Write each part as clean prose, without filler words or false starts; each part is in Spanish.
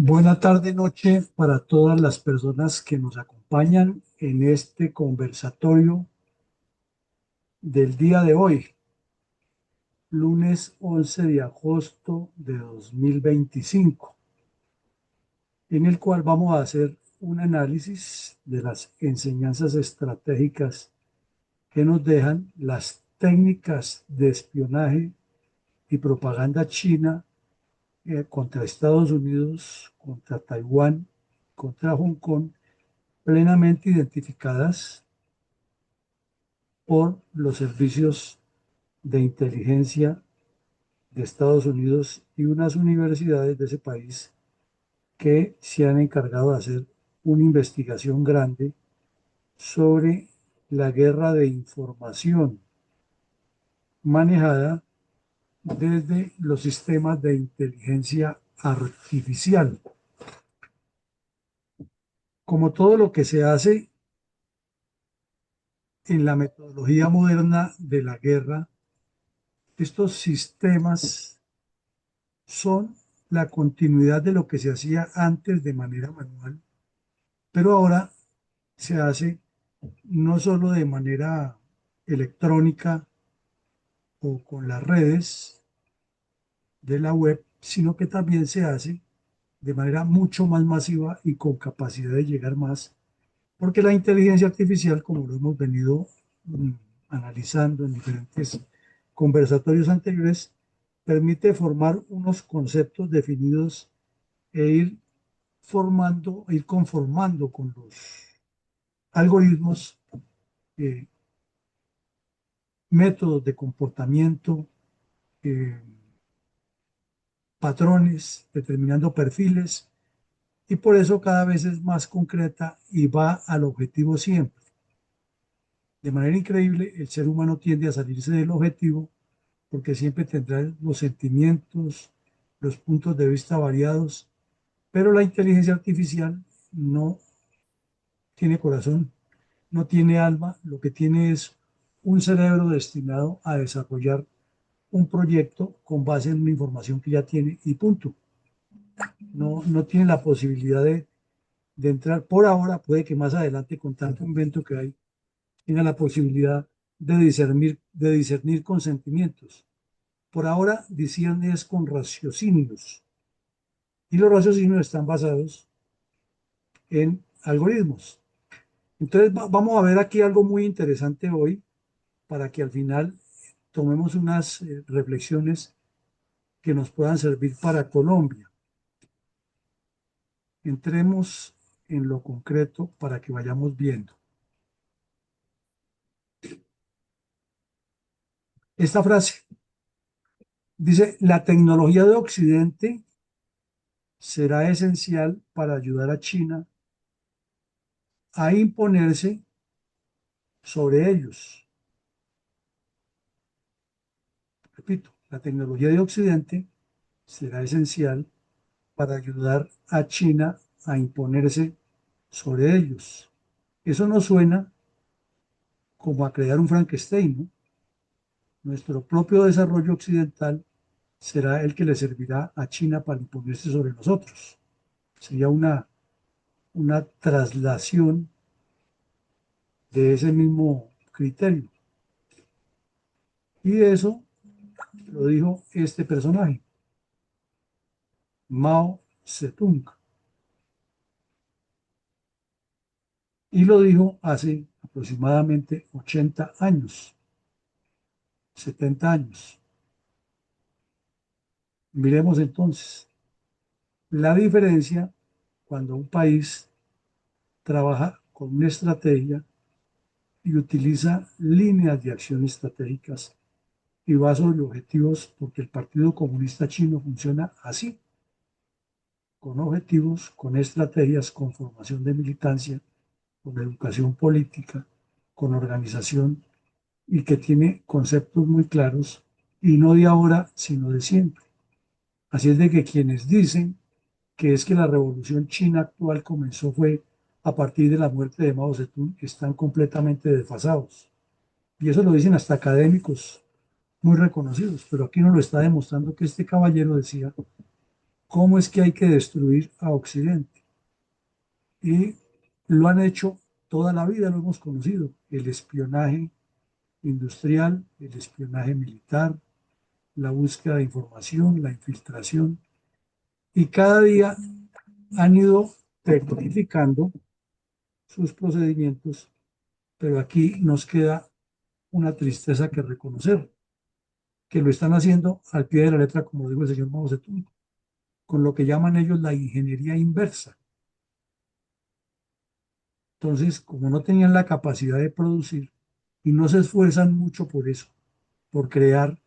Buena tarde, noche para todas las personas que nos acompañan en este conversatorio del día de hoy, lunes 11 de agosto de 2025, en el cual vamos a hacer un análisis de las enseñanzas estratégicas que nos dejan las técnicas de espionaje y propaganda china contra Estados Unidos, contra Taiwán, contra Hong Kong, plenamente identificadas por los servicios de inteligencia de Estados Unidos y unas universidades de ese país que se han encargado de hacer una investigación grande sobre la guerra de información manejada desde los sistemas de inteligencia artificial. Como todo lo que se hace en la metodología moderna de la guerra, estos sistemas son la continuidad de lo que se hacía antes de manera manual, pero ahora se hace no solo de manera electrónica o con las redes de la web, sino que también se hace de manera mucho más masiva y con capacidad de llegar más, porque la inteligencia artificial, como lo hemos venido mm, analizando en diferentes conversatorios anteriores, permite formar unos conceptos definidos e ir formando, ir conformando con los algoritmos, eh, métodos de comportamiento, eh, patrones, determinando perfiles, y por eso cada vez es más concreta y va al objetivo siempre. De manera increíble, el ser humano tiende a salirse del objetivo porque siempre tendrá los sentimientos, los puntos de vista variados, pero la inteligencia artificial no tiene corazón, no tiene alma, lo que tiene es un cerebro destinado a desarrollar un proyecto con base en una información que ya tiene y punto. No tiene la posibilidad de entrar por ahora, puede que más adelante con tanto invento que hay, tenga la posibilidad de discernir con sentimientos. Por ahora discierne es con raciocinios y los raciocinios están basados en algoritmos. Entonces vamos a ver aquí algo muy interesante hoy para que al final tomemos unas reflexiones que nos puedan servir para Colombia. Entremos en lo concreto para que vayamos viendo. Esta frase dice, la tecnología de Occidente será esencial para ayudar a China a imponerse sobre ellos. Repito, la tecnología de Occidente será esencial para ayudar a China a imponerse sobre ellos. Eso nos suena como a crear un Frankenstein, ¿no? Nuestro propio desarrollo occidental será el que le servirá a China para imponerse sobre nosotros. Sería una traslación de ese mismo criterio. Y eso lo dijo este personaje, Mao Zedong. Y lo dijo hace aproximadamente 80 años, 70 años. Miremos entonces la diferencia cuando un país trabaja con una estrategia y utiliza líneas de acción estratégicas y va sobre objetivos, porque el Partido Comunista Chino funciona así, con objetivos, con estrategias, con formación de militancia, con educación política, con organización y que tiene conceptos muy claros y no de ahora, sino de siempre. Así es de que quienes dicen que es que la revolución china actual comenzó fue a partir de la muerte de Mao Zedong, están completamente desfasados. Y eso lo dicen hasta académicos muy reconocidos, pero aquí nos lo está demostrando que este caballero decía cómo es que hay que destruir a Occidente. Y lo han hecho toda la vida, lo hemos conocido, el espionaje industrial, el espionaje militar, la búsqueda de información, la infiltración, y cada día han ido tecnificando sus procedimientos, pero aquí nos queda una tristeza que reconocer, que lo están haciendo al pie de la letra, como dijo el señor Mao Zedong, con lo que llaman ellos la ingeniería inversa. Entonces, como no tenían la capacidad de producir y no se esfuerzan mucho por eso, por crear,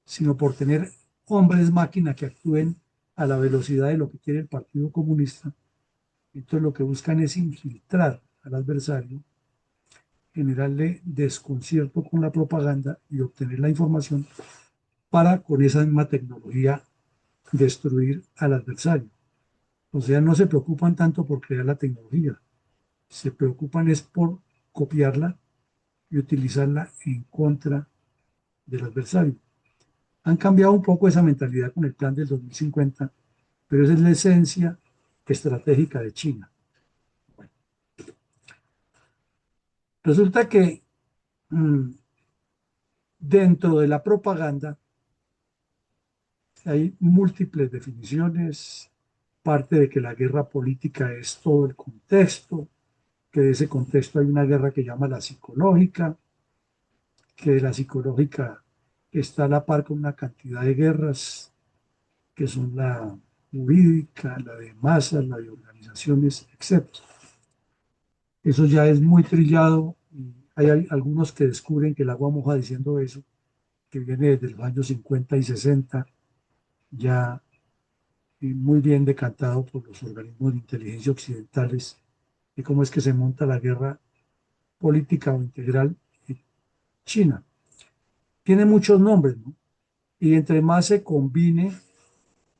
sino por tener hombres máquina que actúen a la velocidad de lo que quiere el Partido Comunista, entonces lo que buscan es infiltrar al adversario, generarle desconcierto con la propaganda y obtener la información para con esa misma tecnología destruir al adversario. O sea, no se preocupan tanto por crear la tecnología, se preocupan es por copiarla y utilizarla en contra del adversario. Han cambiado un poco esa mentalidad con el plan del 2050, pero esa es la esencia estratégica de China. Bueno, resulta que mmm, dentro de la propaganda hay múltiples definiciones, parte de que la guerra política es todo el contexto, que de ese contexto hay una guerra que llama la psicológica, que de la psicológica está a la par con una cantidad de guerras que son la jurídica, la de masas, la de organizaciones, etcétera. Eso ya es muy trillado y hay algunos que descubren que el agua moja diciendo eso, que viene desde los años 50 y 60, ya muy bien decantado por los organismos de inteligencia occidentales, de cómo es que se monta la guerra política o integral en China. Tiene muchos nombres, ¿no? Y entre más se combine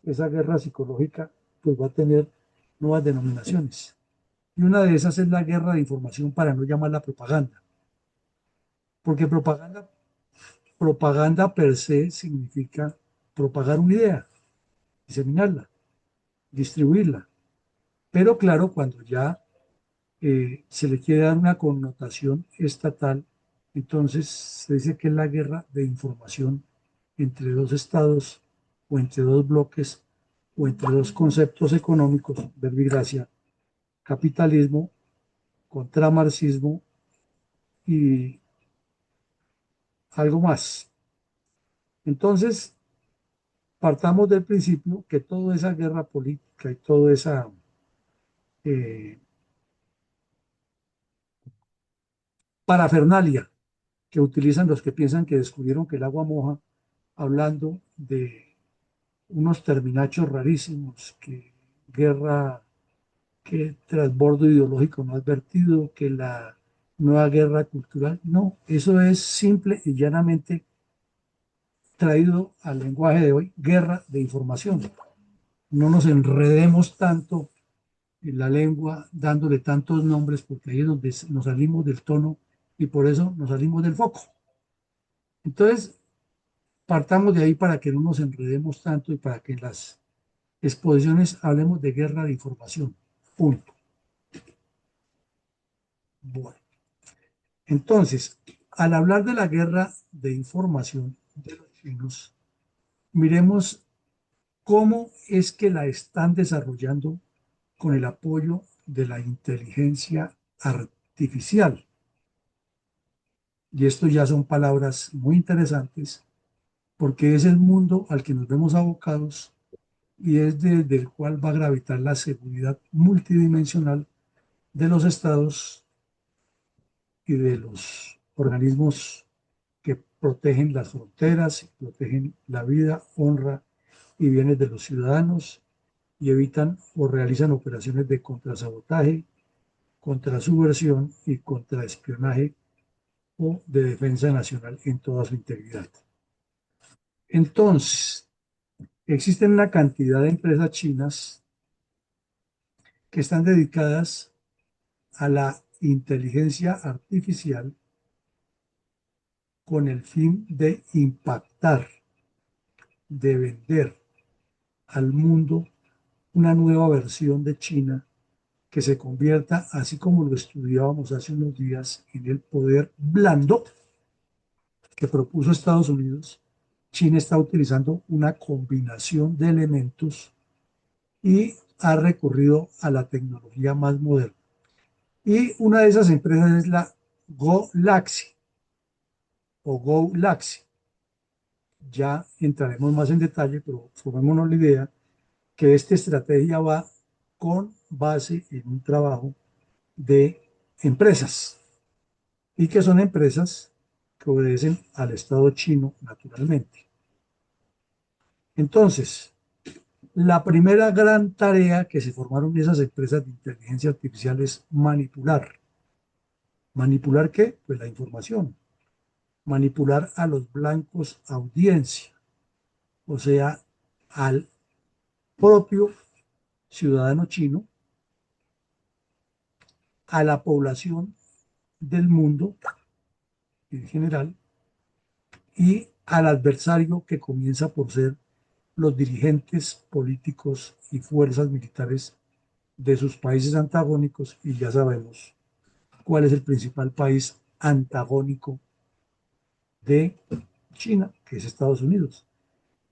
esa guerra psicológica, pues va a tener nuevas denominaciones. Y una de esas es la guerra de información para no llamarla propaganda. Porque propaganda per se significa propagar una idea, diseminarla, distribuirla. Pero claro, cuando ya se le quiere dar una connotación estatal, entonces se dice que es la guerra de información entre dos estados o entre dos bloques o entre dos conceptos económicos, verbigracia, capitalismo contra marxismo y algo más. Entonces, partamos del principio que toda esa guerra política y toda esa eh, parafernalia que utilizan los que piensan que descubrieron que el agua moja, hablando de unos terminachos rarísimos, que guerra, que transbordo ideológico no advertido, que la nueva guerra cultural. No, eso es simple y llanamente traído al lenguaje de hoy, guerra de información. No nos enredemos tanto en la lengua dándole tantos nombres porque ahí es donde nos salimos del tono y por eso nos salimos del foco. Entonces, partamos de ahí para que no nos enredemos tanto y para que en las exposiciones hablemos de guerra de información. Punto. Bueno, entonces, al hablar de la guerra de información de los chinos, miremos cómo es que la están desarrollando con el apoyo de la inteligencia artificial. Y esto ya son palabras muy interesantes porque es el mundo al que nos vemos abocados y es desde el cual va a gravitar la seguridad multidimensional de los estados y de los organismos que protegen las fronteras, protegen la vida, honra y bienes de los ciudadanos y evitan o realizan operaciones de contrasabotaje, contrasubversión y contraespionaje o de defensa nacional en toda su integridad. Entonces, existen una cantidad de empresas chinas que están dedicadas a la inteligencia artificial con el fin de impactar, de vender al mundo una nueva versión de China que se convierta, así como lo estudiábamos hace unos días, en el poder blando que propuso Estados Unidos. China está utilizando una combinación de elementos y ha recurrido a la tecnología más moderna. Y una de esas empresas es la GoLaxy o GoLaxy. Ya entraremos más en detalle, pero formémonos la idea que esta estrategia va con base en un trabajo de empresas y que son empresas que obedecen al Estado chino naturalmente. Entonces, la primera gran tarea que se formaron esas empresas de inteligencia artificial es manipular. ¿Manipular qué? Pues la información. Manipular a los blancos audiencia, o sea, al propio ciudadano chino, a la población del mundo en general y al adversario que comienza por ser los dirigentes políticos y fuerzas militares de sus países antagónicos, y ya sabemos cuál es el principal país antagónico de China, que es Estados Unidos.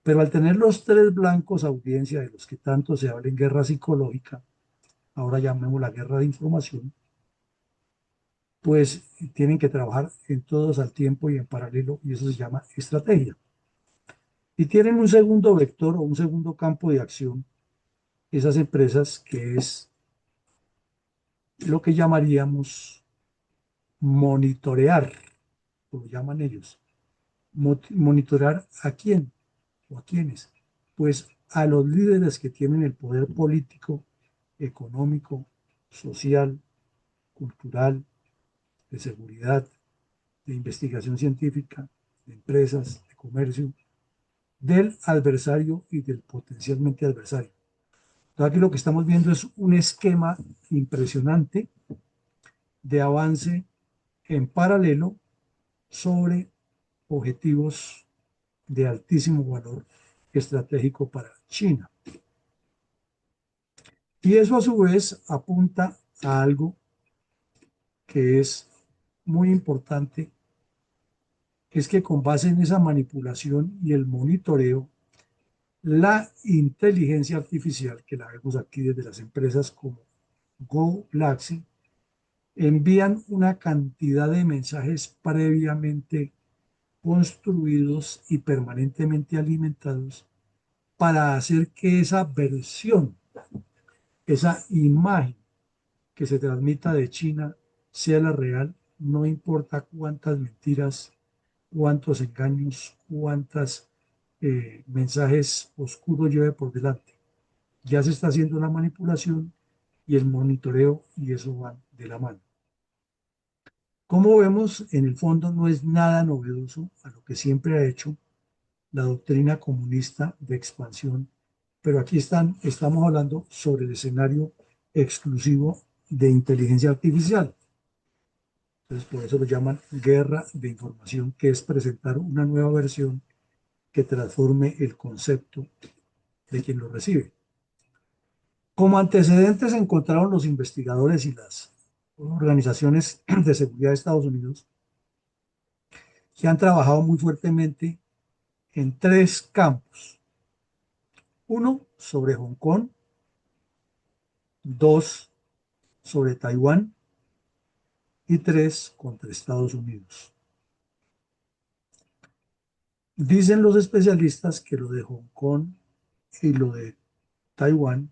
Pero al tener los tres blancos audiencia de los que tanto se habla en guerra psicológica, ahora llamemos la guerra de información, pues tienen que trabajar en todos al tiempo y en paralelo, y eso se llama estrategia. Y tienen un segundo vector o un segundo campo de acción, esas empresas, que es lo que llamaríamos monitorear, lo llaman ellos. ¿Monitorear a quién o a quiénes? Pues a los líderes que tienen el poder político, económico, social, cultural, de seguridad, de investigación científica, de empresas, de comercio, del adversario y del potencialmente adversario. Entonces aquí lo que estamos viendo es un esquema impresionante de avance en paralelo sobre objetivos de altísimo valor estratégico para China. Y eso a su vez apunta a algo que es muy importante, es que con base en esa manipulación y el monitoreo, la inteligencia artificial, que la vemos aquí desde las empresas como GoLaxy, envían una cantidad de mensajes previamente construidos y permanentemente alimentados para hacer que esa versión, esa imagen que se transmita de China sea la real, no importa cuántas mentiras, cuántos engaños, cuántos mensajes oscuros lleve por delante. Ya se está haciendo la manipulación y el monitoreo, y eso van de la mano. Como vemos, en el fondo no es nada novedoso a lo que siempre ha hecho la doctrina comunista de expansión, pero aquí estamos hablando sobre el escenario exclusivo de inteligencia artificial. Entonces, por eso lo llaman guerra de información, que es presentar una nueva versión que transforme el concepto de quien lo recibe. Como antecedentes encontraron los investigadores y las organizaciones de seguridad de Estados Unidos, que han trabajado muy fuertemente en tres campos. Uno, sobre Hong Kong; dos, sobre Taiwán; y tres, contra Estados Unidos. Dicen los especialistas que lo de Hong Kong y lo de Taiwán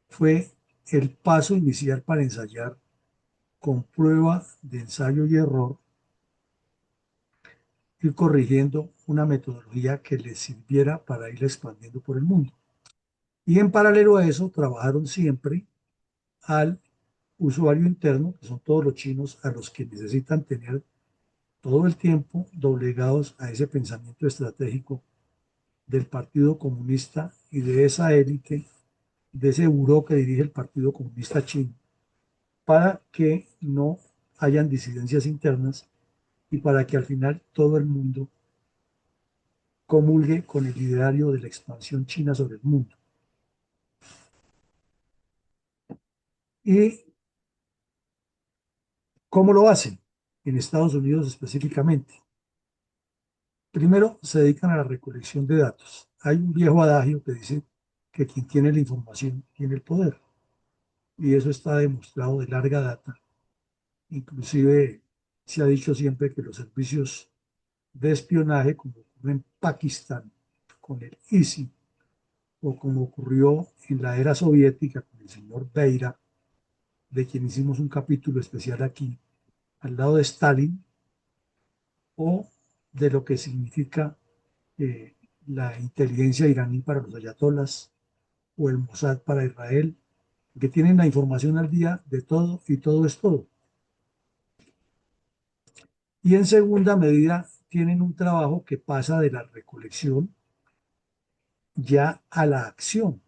fue el paso inicial para ensayar con prueba de ensayo y error, ir corrigiendo una metodología que les sirviera para ir expandiendo por el mundo. Y en paralelo a eso, trabajaron siempre al usuario interno, que son todos los chinos a los que necesitan tener todo el tiempo doblegados a ese pensamiento estratégico del Partido Comunista y de esa élite, de ese buró que dirige el Partido Comunista Chino, para que no hayan disidencias internas y para que al final todo el mundo comulgue con el ideario de la expansión china sobre el mundo. ¿Y cómo lo hacen? En Estados Unidos específicamente. Primero, se dedican a la recolección de datos. Hay un viejo adagio que dice que quien tiene la información tiene el poder. Y eso está demostrado de larga data. Inclusive se ha dicho siempre que los servicios de espionaje, como ocurre en Pakistán con el ISI, o como ocurrió en la era soviética con el señor Beira, de quien hicimos un capítulo especial aquí, al lado de Stalin, o de lo que significa eh, la inteligencia iraní para los ayatolas o el Mossad para Israel, que tienen la información al día de todo y todo es todo. Y en segunda medida, tienen un trabajo que pasa de la recolección ya a la acción,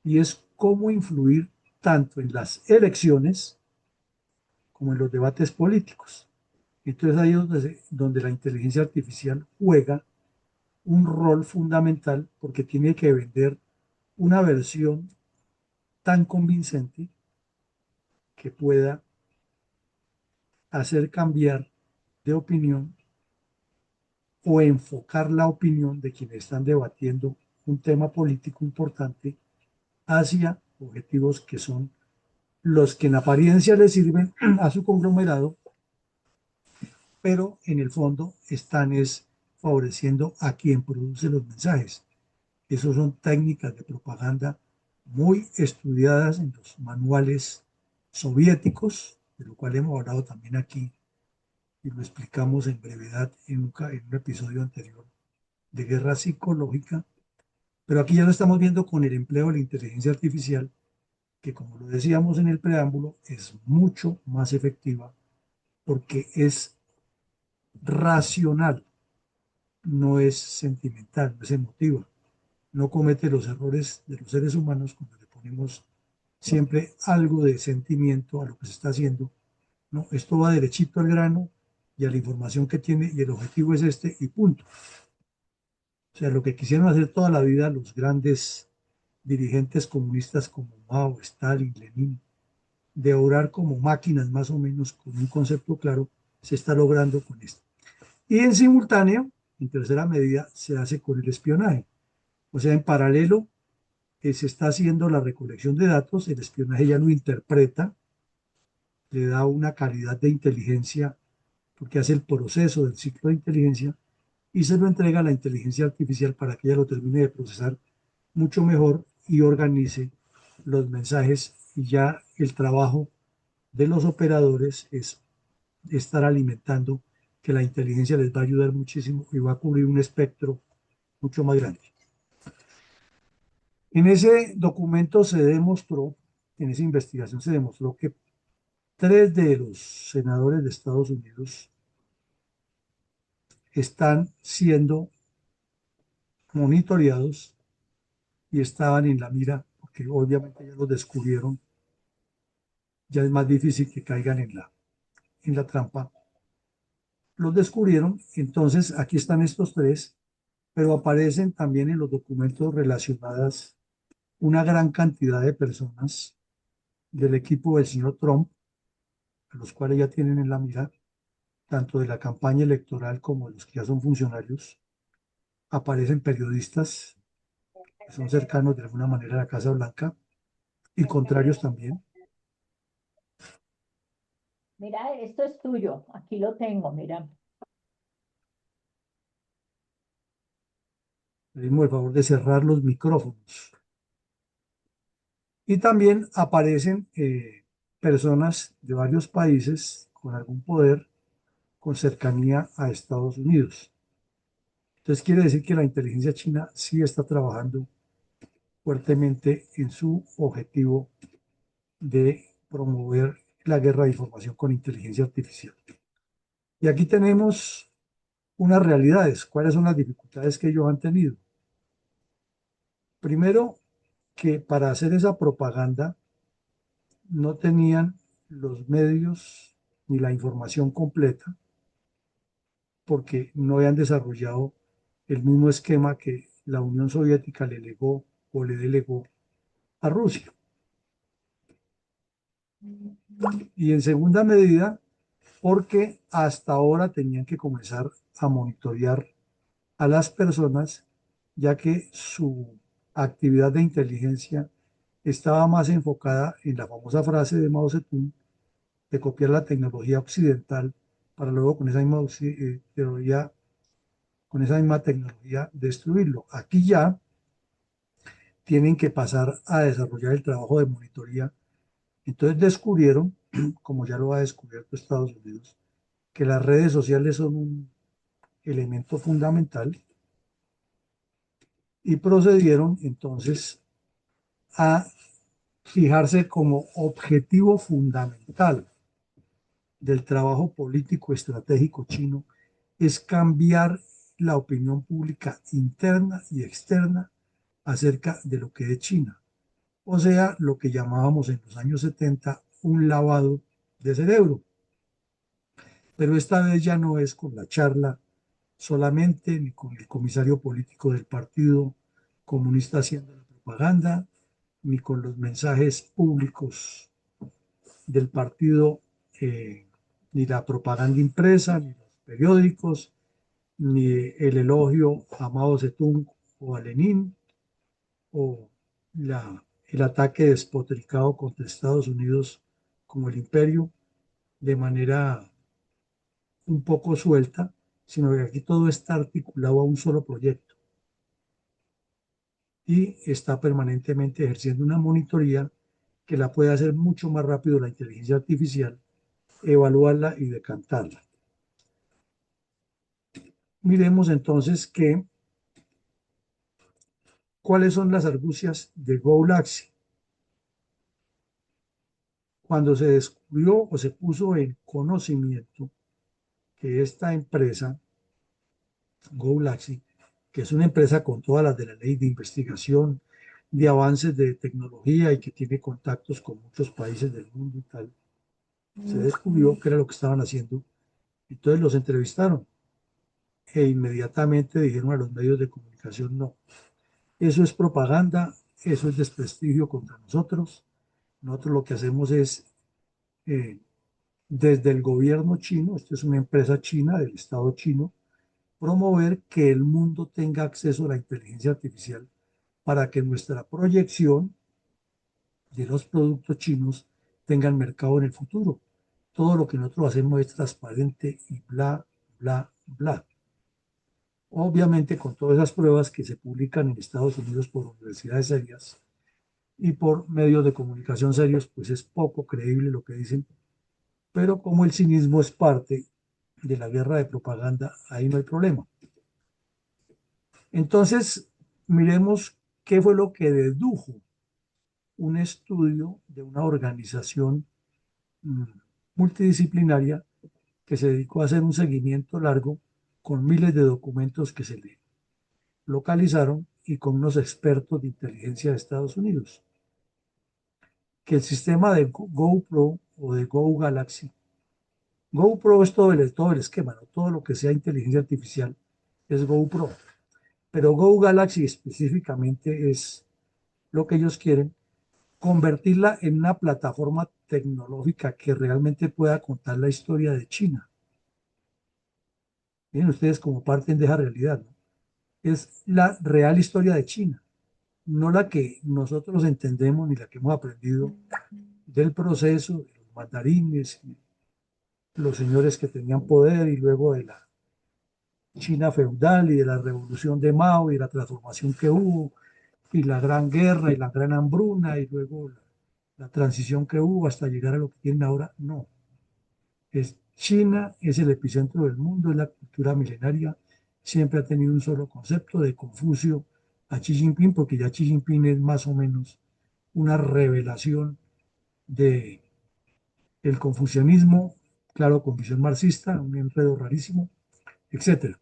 y es cómo influir tanto en las elecciones como en los debates políticos. Entonces ahí es donde la inteligencia artificial juega un rol fundamental porque tiene que vender una versión tan convincente que pueda hacer cambiar de opinión o enfocar la opinión de quienes están debatiendo un tema político importante hacia objetivos que son los que en apariencia le sirven a su conglomerado, pero en el fondo están es favoreciendo a quien produce los mensajes. Esas son técnicas de propaganda muy estudiadas en los manuales soviéticos, de lo cual hemos hablado también aquí y lo explicamos en brevedad en un episodio anterior de guerra psicológica, pero aquí ya lo estamos viendo con el empleo de la inteligencia artificial, que como lo decíamos en el preámbulo, es mucho más efectiva porque es racional, no es sentimental, no es emotiva, no comete los errores de los seres humanos cuando le ponemos siempre algo de sentimiento a lo que se está haciendo. No, esto va derechito al grano y a la información que tiene y el objetivo es este y punto. O sea, lo que quisieron hacer toda la vida los grandes dirigentes comunistas como Mao, Stalin, Lenin, de orar como máquinas más o menos con un concepto claro, se está logrando con esto. Y en simultáneo, en tercera medida, se hace con el espionaje. O sea, en paralelo se está haciendo la recolección de datos, el espionaje ya lo interpreta, le da una calidad de inteligencia porque hace el proceso del ciclo de inteligencia y se lo entrega a la inteligencia artificial para que ella lo termine de procesar mucho mejor y organice los mensajes y ya el trabajo de los operadores es estar alimentando que la inteligencia les va a ayudar muchísimo y va a cubrir un espectro mucho más grande. En ese documento se demostró, en esa investigación se demostró que tres de los senadores de Estados Unidos están siendo monitoreados y estaban en la mira, porque obviamente ya los descubrieron, ya es más difícil que caigan en la trampa. Los descubrieron, entonces aquí están estos tres, pero aparecen también en los documentos relacionadas una gran cantidad de personas del equipo del señor Trump, a los cuales ya tienen en la mira, tanto de la campaña electoral como de los que ya son funcionarios. Aparecen periodistas que son cercanos de alguna manera a la Casa Blanca y contrarios también. Mira, esto es tuyo, aquí lo tengo, mira. Pedimos el favor de cerrar los micrófonos. Y también aparecen personas de varios países con algún poder, con cercanía a Estados Unidos. Entonces quiere decir que la inteligencia china sí está trabajando fuertemente en su objetivo de promover la guerra de información con inteligencia artificial. Y aquí tenemos unas realidades. ¿Cuáles son las dificultades que ellos han tenido? Primero, que para hacer esa propaganda no tenían los medios ni la información completa porque no habían desarrollado el mismo esquema que la Unión Soviética le legó o le delegó a Rusia. Y en segunda medida, porque hasta ahora tenían que comenzar a monitorear a las personas, ya que su actividad de inteligencia estaba más enfocada en la famosa frase de Mao Zedong de copiar la tecnología occidental para luego con esa misma teoría, con esa misma tecnología destruirlo. Aquí ya tienen que pasar a desarrollar el trabajo de monitoría. Entonces descubrieron, como ya lo ha descubierto Estados Unidos, que las redes sociales son un elemento fundamental y procedieron entonces a fijarse como objetivo fundamental del trabajo político estratégico chino es cambiar la opinión pública interna y externa acerca de lo que es China. O sea, lo que llamábamos en los años 70 un lavado de cerebro. Pero esta vez ya no es con la charla solamente, ni con el comisario político del Partido Comunista haciendo la propaganda, ni con los mensajes públicos del partido, ni la propaganda impresa, ni los periódicos, ni el elogio a Mao Zedong o a Lenin, o el ataque despotricado contra Estados Unidos como el imperio de manera un poco suelta, sino que aquí todo está articulado a un solo proyecto y está permanentemente ejerciendo una monitoría que la puede hacer mucho más rápido la inteligencia artificial, evaluarla y decantarla. Miremos entonces cuáles son las argucias de Golaxy. Cuando se descubrió o se puso en conocimiento que esta empresa, Golaxy, que es una empresa con todas las de la ley de investigación, de avances de tecnología y que tiene contactos con muchos países del mundo y tal, se descubrió que era lo que estaban haciendo. Entonces los entrevistaron e inmediatamente dijeron a los medios de comunicación, no, eso es propaganda, eso es desprestigio contra nosotros. Nosotros lo que hacemos es, eh, desde el gobierno chino, esto es una empresa china del Estado chino, promover que el mundo tenga acceso a la inteligencia artificial para que nuestra proyección de los productos chinos tenga mercado en el futuro. Todo lo que nosotros hacemos es transparente y bla, bla, bla. Obviamente con todas esas pruebas que se publican en Estados Unidos por universidades serias y por medios de comunicación serios, pues es poco creíble lo que dicen, pero como el cinismo es parte de la guerra de propaganda, ahí no hay problema. Entonces, miremos qué fue lo que dedujo un estudio de una organización mm, multidisciplinaria que se dedicó a hacer un seguimiento largo con miles de documentos que se le localizaron y con unos expertos de inteligencia de Estados Unidos, que el sistema de GoPro o de Go Galaxy, GoPro es todo el esquema, ¿no? Todo lo que sea inteligencia artificial es GoPro, pero Go Galaxy específicamente es lo que ellos quieren, convertirla en una plataforma tecnológica que realmente pueda contar la historia de China. Miren ustedes cómo parten de esa realidad, ¿no? Es la real historia de China, no la que nosotros entendemos ni la que hemos aprendido del proceso de los mandarines, los señores que tenían poder y luego de la China feudal y de la revolución de Mao y la transformación que hubo y la gran guerra y la gran hambruna y luego la transición que hubo hasta llegar a lo que tienen ahora. No, es China, es el epicentro del mundo, es la cultura milenaria, siempre ha tenido un solo concepto de Confucio a Xi Jinping, porque ya Xi Jinping es más o menos una revelación de el confucianismo, claro, con visión marxista, un enredo rarísimo, etcétera,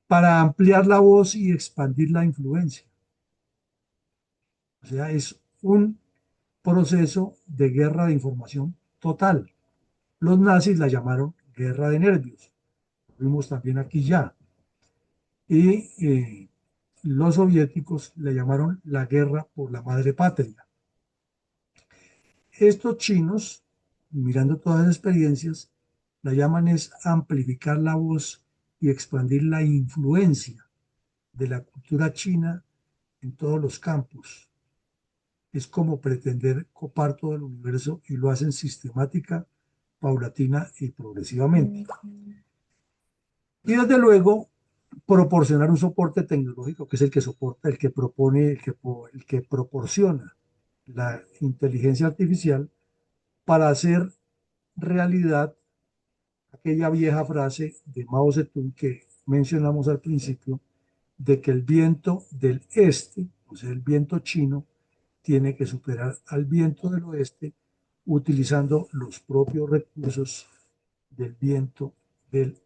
para ampliar la voz y expandir la influencia. O sea, es un proceso de guerra de información total. Los nazis la llamaron guerra de nervios, lo vimos también aquí ya, y los soviéticos la llamaron la guerra por la madre patria. Estos chinos mirando todas las experiencias, la llaman es amplificar la voz y expandir la influencia de la cultura china en todos los campos. Es como pretender copar todo el universo y lo hacen sistemática, paulatina y progresivamente. Y desde luego, proporcionar un soporte tecnológico, que es el que soporta, el que propone, el que proporciona la inteligencia artificial para hacer realidad aquella vieja frase de Mao Zedong que mencionamos al principio, de que el viento del este, o sea, el viento chino, tiene que superar al viento del oeste utilizando los propios recursos del viento del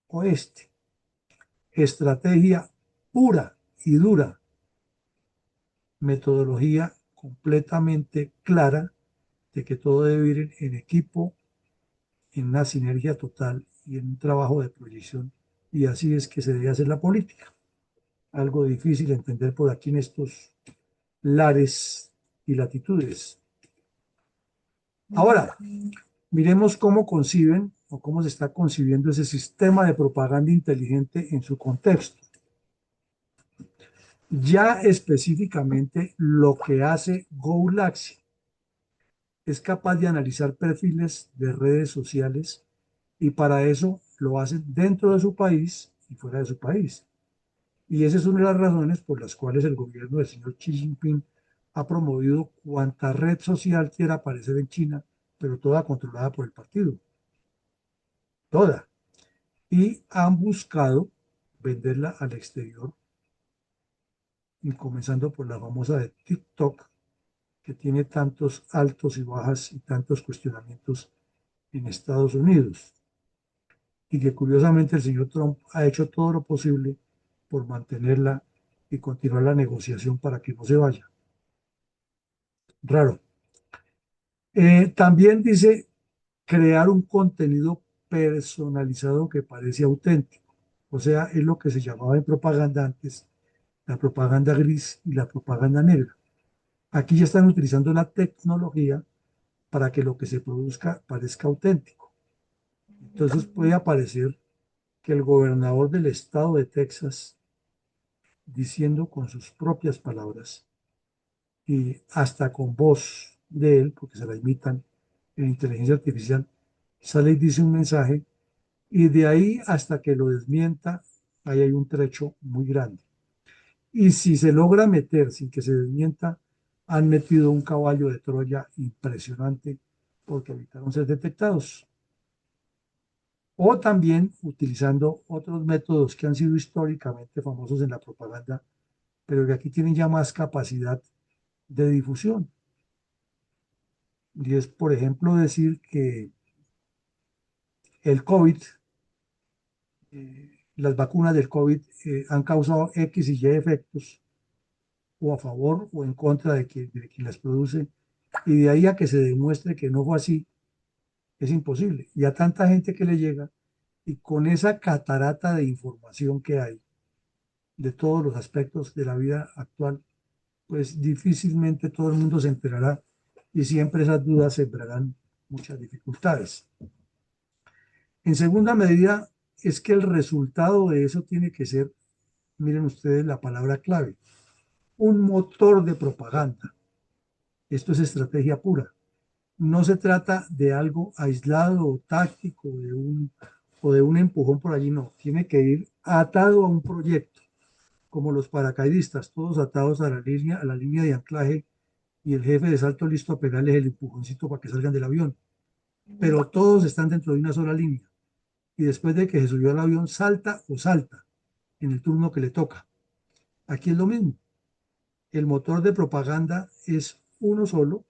oeste. Estrategia pura y dura, metodología completamente clara de que todo debe ir en equipo, en una sinergia total y en un trabajo de proyección. Y así es que se debe hacer la política. Algo difícil de entender por aquí en estos lares y latitudes. Ahora, miremos cómo conciben o cómo se está concibiendo ese sistema de propaganda inteligente en su contexto. Ya específicamente lo que hace GoLaxy es capaz de analizar perfiles de redes sociales y para eso lo hacen dentro de su país y fuera de su país. Y esa es una de las razones por las cuales el gobierno del señor Xi Jinping ha promovido cuanta red social quiera aparecer en China, pero toda controlada por el partido. Toda. Y han buscado venderla al exterior, y comenzando por la famosa de TikTok, que tiene tantos altos y bajas y tantos cuestionamientos en Estados Unidos. Y que curiosamente el señor Trump ha hecho todo lo posible por mantenerla y continuar la negociación para que no se vaya. Raro. También dice crear un contenido personalizado que parece auténtico. O sea, es lo que se llamaba en propaganda antes, la propaganda gris y la propaganda negra. Aquí ya están utilizando la tecnología para que lo que se produzca parezca auténtico. Entonces puede aparecer que el gobernador del estado de Texas, diciendo con sus propias palabras y hasta con voz de él, porque se la imitan en inteligencia artificial, sale y dice un mensaje y de ahí hasta que lo desmienta, ahí hay un trecho muy grande. Y si se logra meter sin que se desmienta, han metido un caballo de Troya impresionante porque evitaron ser detectados. O también utilizando otros métodos que han sido históricamente famosos en la propaganda, pero que aquí tienen ya más capacidad de difusión. Y es, por ejemplo, decir que el COVID, las vacunas del COVID han causado X y Y efectos, o a favor o en contra de quien las produce, y de ahí a que se demuestre que no fue así, es imposible. Y a tanta gente que le llega, y con esa catarata de información que hay de todos los aspectos de la vida actual, pues difícilmente todo el mundo se enterará y siempre esas dudas sembrarán muchas dificultades. En segunda medida, es que el resultado de eso tiene que ser, miren ustedes la palabra clave, un motor de propaganda. Esto es estrategia pura. No se trata de algo aislado o táctico o de un empujón por allí, no. Tiene que ir atado a un proyecto, como los paracaidistas, todos atados a la línea de anclaje y el jefe de salto listo a pegarles el empujoncito para que salgan del avión. Pero todos están dentro de una sola línea. Y después de que se subió al avión, salta o salta en el turno que le toca. Aquí es lo mismo. El motor de propaganda es uno solo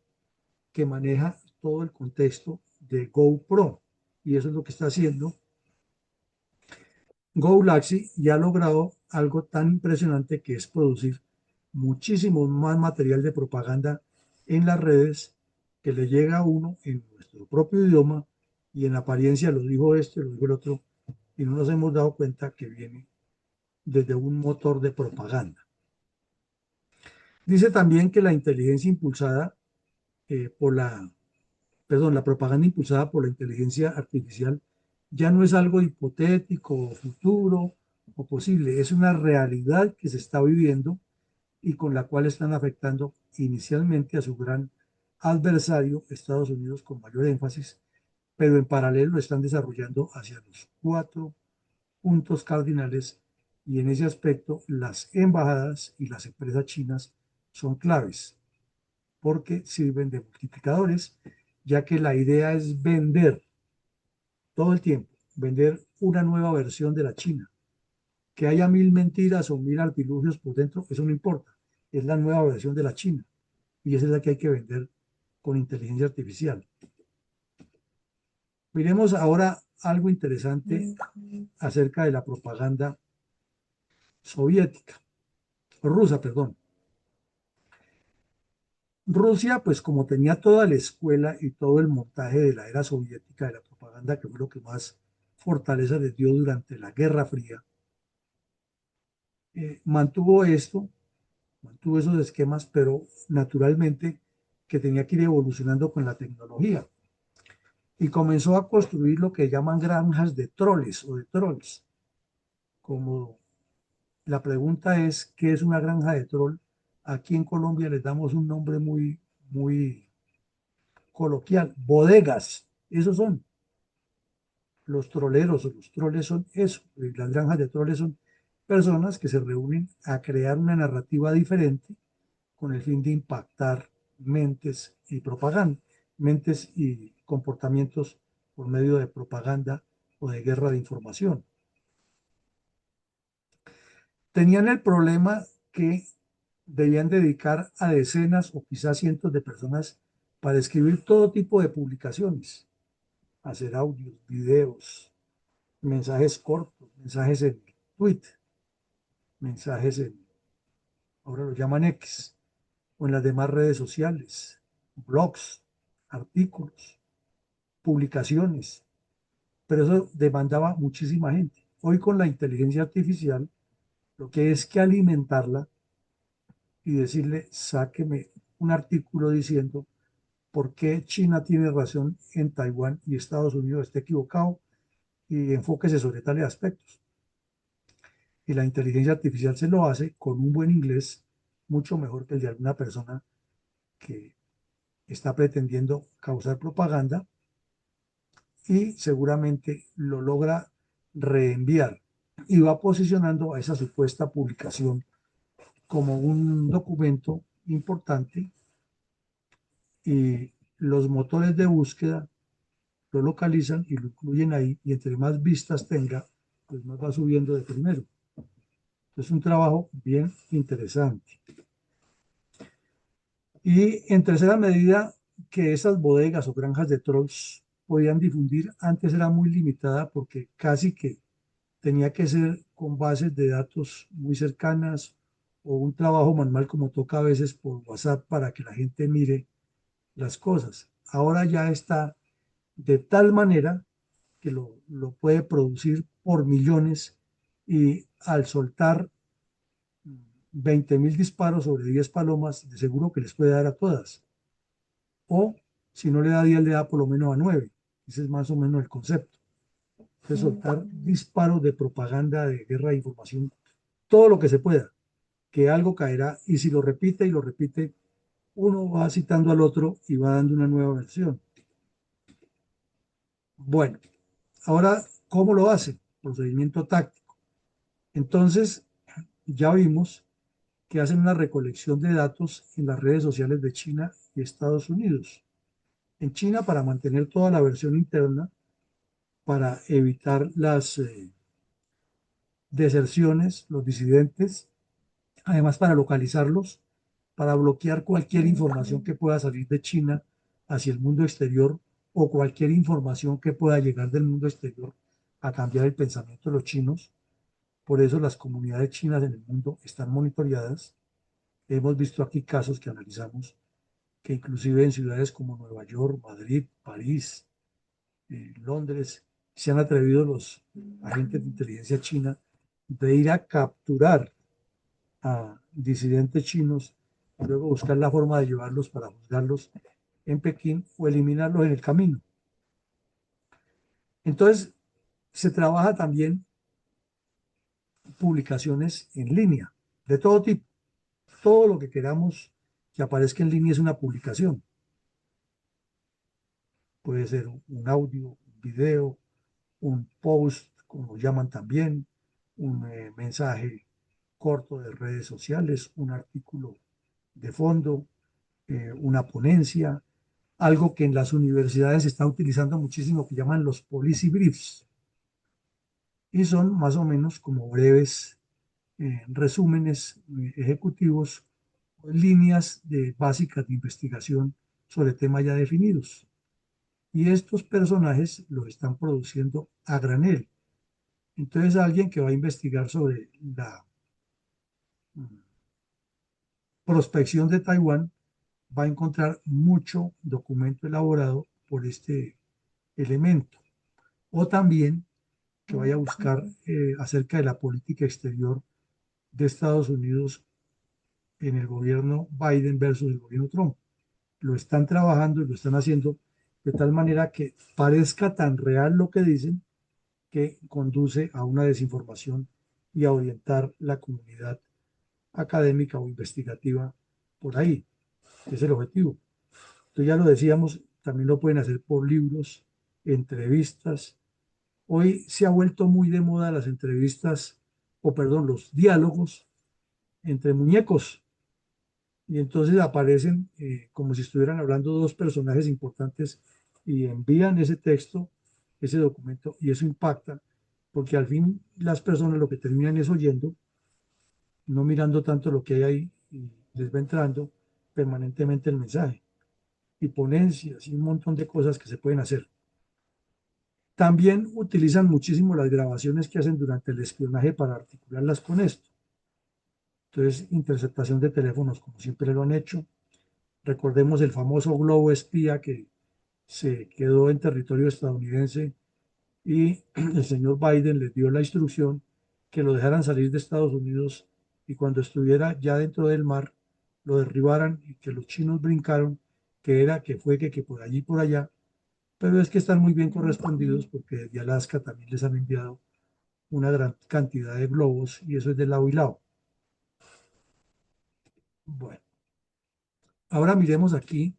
que maneja todo el contexto de GoPro. Y eso es lo que está haciendo GoLaxy, y ha logrado algo tan impresionante que es producir muchísimo más material de propaganda en las redes que le llega a uno en nuestro propio idioma y en apariencia lo dijo este, lo dijo el otro, y no nos hemos dado cuenta que viene desde un motor de propaganda. Dice también que la inteligencia impulsada por la perdón, la propaganda impulsada por la inteligencia artificial ya no es algo hipotético o futuro o posible, es una realidad que se está viviendo y con la cual están afectando inicialmente a su gran adversario, Estados Unidos, con mayor énfasis, pero en paralelo lo están desarrollando hacia los cuatro puntos cardinales y en ese aspecto las embajadas y las empresas chinas son claves porque sirven de multiplicadores, ya que la idea es vender todo el tiempo, vender una nueva versión de la China. Que haya mil mentiras o mil artilugios por dentro, eso no importa, es la nueva versión de la China y esa es la que hay que vender con inteligencia artificial. Miremos ahora algo interesante acerca de la propaganda soviética, rusa, perdón. Rusia, pues como tenía toda la escuela y todo el montaje de la era soviética de la propaganda, que fue lo que más fortaleza les dio durante la Guerra Fría, mantuvo esto, mantuvo esos esquemas, pero naturalmente que tenía que ir evolucionando con la tecnología. Y comenzó a construir lo que llaman granjas de troles o de trolls. Como la pregunta es, ¿qué es una granja de troll? Aquí en Colombia les damos un nombre muy coloquial, bodegas, esos son los troleros o los troles son eso, las granjas de troles son personas que se reúnen a crear una narrativa diferente con el fin de impactar mentes y propaganda, mentes y comportamientos por medio de propaganda o de guerra de información. Tenían el problema que debían dedicar a decenas o quizás cientos de personas para escribir todo tipo de publicaciones, hacer audios, videos, mensajes cortos, mensajes en Twitter, mensajes en, ahora lo llaman X, o en las demás redes sociales, blogs, artículos, publicaciones, pero eso demandaba muchísima gente. Hoy con la inteligencia artificial, lo que es que alimentarla y decirle, sáqueme un artículo diciendo por qué China tiene razón en Taiwán y Estados Unidos está equivocado y enfóquese sobre tales aspectos. Y la inteligencia artificial se lo hace con un buen inglés mucho mejor que el de alguna persona que está pretendiendo causar propaganda y seguramente lo logra reenviar y va posicionando a esa supuesta publicación como un documento importante y los motores de búsqueda lo localizan y lo incluyen ahí y entre más vistas tenga, pues más va subiendo de primero. Es un trabajo bien interesante. Y en tercera medida, que esas bodegas o granjas de trolls podían difundir, antes era muy limitada porque casi que tenía que ser con bases de datos muy cercanas o un trabajo manual como toca a veces por WhatsApp para que la gente mire las cosas. Ahora ya está de tal manera que lo puede producir por millones y al soltar 20.000 disparos sobre 10 palomas, de seguro que les puede dar a todas. O si no le da a 10, le da por lo menos a 9. Ese es más o menos el concepto. De soltar disparos de propaganda, de guerra de información, todo lo que se pueda, que algo caerá y si lo repite y lo repite, uno va citando al otro y va dando una nueva versión. Bueno, ahora, ¿cómo lo hace? Procedimiento táctico. Entonces, ya vimos que hacen una recolección de datos en las redes sociales de China y Estados Unidos. En China, para mantener toda la versión interna, para evitar las deserciones, los disidentes, además para localizarlos, para bloquear cualquier información que pueda salir de China hacia el mundo exterior o cualquier información que pueda llegar del mundo exterior a cambiar el pensamiento de los chinos. Por eso las comunidades chinas en el mundo están monitoreadas. Hemos visto aquí casos que analizamos, que inclusive en ciudades como Nueva York, Madrid, París, Londres, se han atrevido los agentes de inteligencia china de ir a capturar a disidentes chinos y luego buscar la forma de llevarlos para juzgarlos en Pekín o eliminarlos en el camino. Entonces, se trabaja también publicaciones en línea, de todo tipo. Todo lo que queramos que aparezca en línea es una publicación. Puede ser un audio, un video, un post, como lo llaman también, un mensaje corto de redes sociales, un artículo de fondo, una ponencia, algo que en las universidades se está utilizando muchísimo, que llaman los policy briefs, y son más o menos como breves resúmenes ejecutivos, líneas básicas de investigación sobre temas ya definidos. Y estos personajes los están produciendo a granel. Entonces alguien que va a investigar sobre la prospección de Taiwán va a encontrar mucho documento elaborado por este elemento. O también que vaya a buscar acerca de la política exterior de Estados Unidos en el gobierno Biden versus el gobierno Trump. Lo están trabajando y lo están haciendo de tal manera que parezca tan real lo que dicen que conduce a una desinformación y a orientar la comunidad académica o investigativa por ahí. Ese es el objetivo. Entonces ya lo decíamos, también lo pueden hacer por libros, entrevistas. Hoy se ha vuelto muy de moda las entrevistas, o perdón, los diálogos entre muñecos. Y entonces aparecen como si estuvieran hablando dos personajes importantes y envían ese texto, ese documento, y eso impacta, porque al fin las personas lo que terminan es oyendo, no mirando tanto lo que hay ahí, y les va entrando permanentemente el mensaje, y ponencias y un montón de cosas que se pueden hacer. También utilizan muchísimo las grabaciones que hacen durante el espionaje para articularlas con esto. Entonces, interceptación de teléfonos, como siempre lo han hecho. Recordemos el famoso globo espía que se quedó en territorio estadounidense y el señor Biden les dio la instrucción que lo dejaran salir de Estados Unidos y cuando estuviera ya dentro del mar lo derribaran y que los chinos brincaron, que era que fue que por allí y por allá, pero es que están muy bien correspondidos porque desde Alaska también les han enviado una gran cantidad de globos y eso es de lado y lado. Bueno, ahora miremos aquí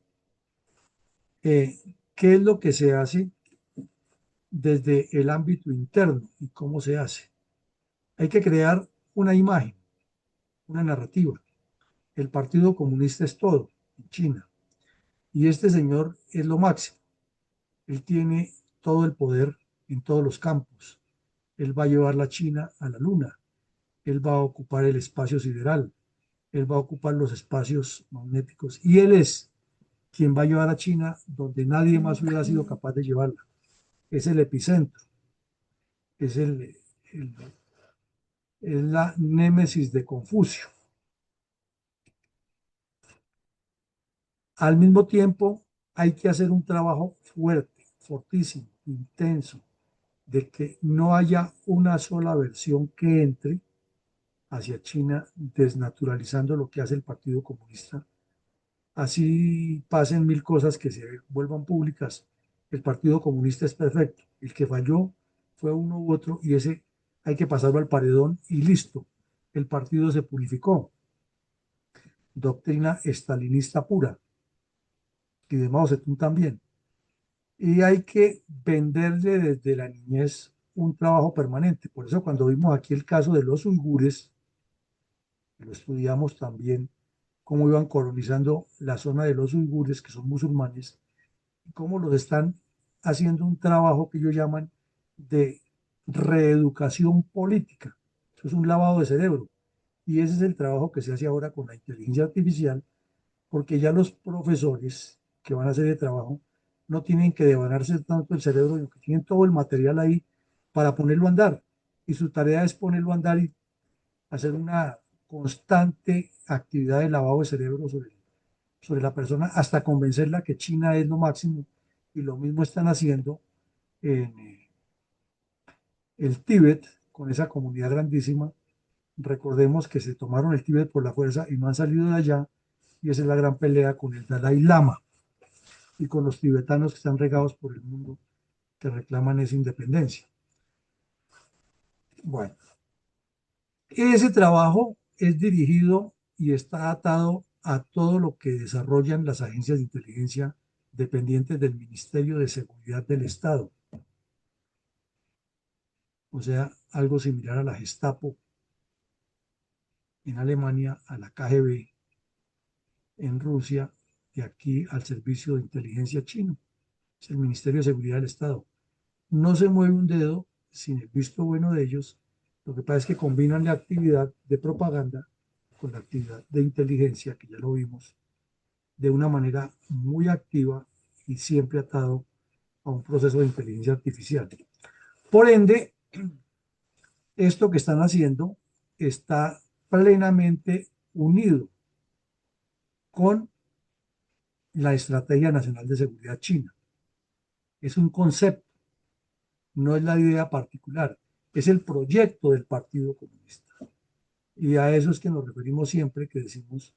qué es lo que se hace desde el ámbito interno y cómo se hace. Hay que crear una imagen, una narrativa. El Partido Comunista es todo en China y este señor es lo máximo. Él tiene todo el poder en todos los campos. Él va a llevar la China a la luna. Él va a ocupar el espacio sideral. Él va a ocupar los espacios magnéticos y él es quien va a llevar a China donde nadie más hubiera sido capaz de llevarla. Es el epicentro, es el es la némesis de Confucio. Al mismo tiempo, hay que hacer un trabajo fuerte, fortísimo, intenso, de que no haya una sola versión que entre hacia China, desnaturalizando lo que hace el Partido Comunista. Así pasen mil cosas que se vuelvan públicas. El Partido Comunista es perfecto. El que falló fue uno u otro y ese hay que pasarlo al paredón y listo. El partido se purificó. Doctrina estalinista pura y de Mao Zedong también. Y hay que venderle desde la niñez un trabajo permanente. Por eso cuando vimos aquí el caso de los uigures, lo estudiamos también, cómo iban colonizando la zona de los uigures, que son musulmanes, y cómo los están haciendo un trabajo que ellos llaman de reeducación política. Eso es un lavado de cerebro. Y ese es el trabajo que se hace ahora con la inteligencia artificial porque ya los profesores que van a hacer el trabajo no tienen que devanarse tanto el cerebro, sino que tienen todo el material ahí para ponerlo a andar. Y su tarea es ponerlo a andar y hacer una constante actividad de lavado de cerebro sobre la persona hasta convencerla que China es lo máximo. Y lo mismo están haciendo en el Tíbet, con esa comunidad grandísima. Recordemos que se tomaron el Tíbet por la fuerza y no han salido de allá. Y esa es la gran pelea con el Dalai Lama. y con los tibetanos que están regados por el mundo que reclaman esa independencia. Bueno, ese trabajo es dirigido y está atado a todo lo que desarrollan las agencias de inteligencia dependientes del Ministerio de Seguridad del Estado, o sea, algo similar a la Gestapo en Alemania, a la KGB en Rusia y aquí al Servicio de Inteligencia chino, es el Ministerio de Seguridad del Estado. No se mueve un dedo sin el visto bueno de ellos. Lo que pasa es que combinan la actividad de propaganda con la actividad de inteligencia, que ya lo vimos, de una manera muy activa y siempre atado a un proceso de inteligencia artificial. Por ende, esto que están haciendo está plenamente unido con la Estrategia Nacional de Seguridad China. Es un concepto, no es la idea particular, es el proyecto del Partido Comunista. Y a eso es que nos referimos siempre que decimos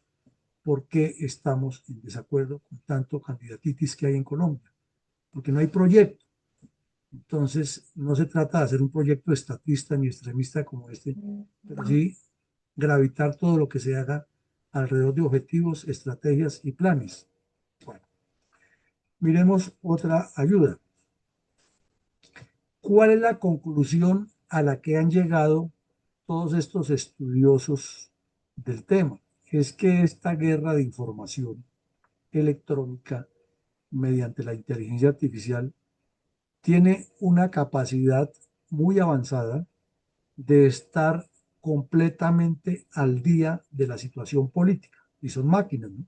por qué estamos en desacuerdo con tanto candidatitis que hay en Colombia, porque no hay proyecto. Entonces, no se trata de hacer un proyecto estatista ni extremista como este, pero sí gravitar todo lo que se haga alrededor de objetivos, estrategias y planes. Bueno, miremos otra ayuda. ¿Cuál es la conclusión a la que han llegado todos estos estudiosos del tema? Es que esta guerra de información electrónica mediante la inteligencia artificial tiene una capacidad muy avanzada de estar completamente al día de la situación política. Y son máquinas, ¿no?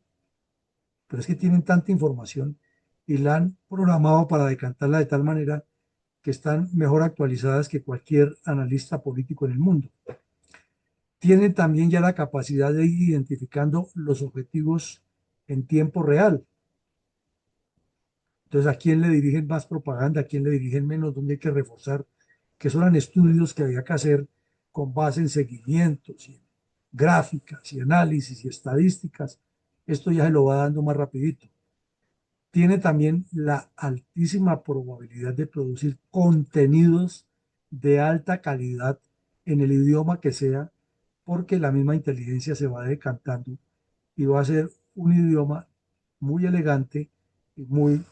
Pero es que tienen tanta información y la han programado para decantarla de tal manera que están mejor actualizadas que cualquier analista político en el mundo. Tienen también ya la capacidad de ir identificando los objetivos en tiempo real. Entonces, ¿a quién le dirigen más propaganda? ¿A quién le dirigen menos? ¿Dónde hay que reforzar? Que esos eran estudios que había que hacer con base en seguimientos, y en gráficas, y análisis, y estadísticas. Esto ya se lo va dando más rapidito. Tiene también la altísima probabilidad de producir contenidos de alta calidad en el idioma que sea, porque la misma inteligencia se va decantando y va a ser un idioma muy elegante y muy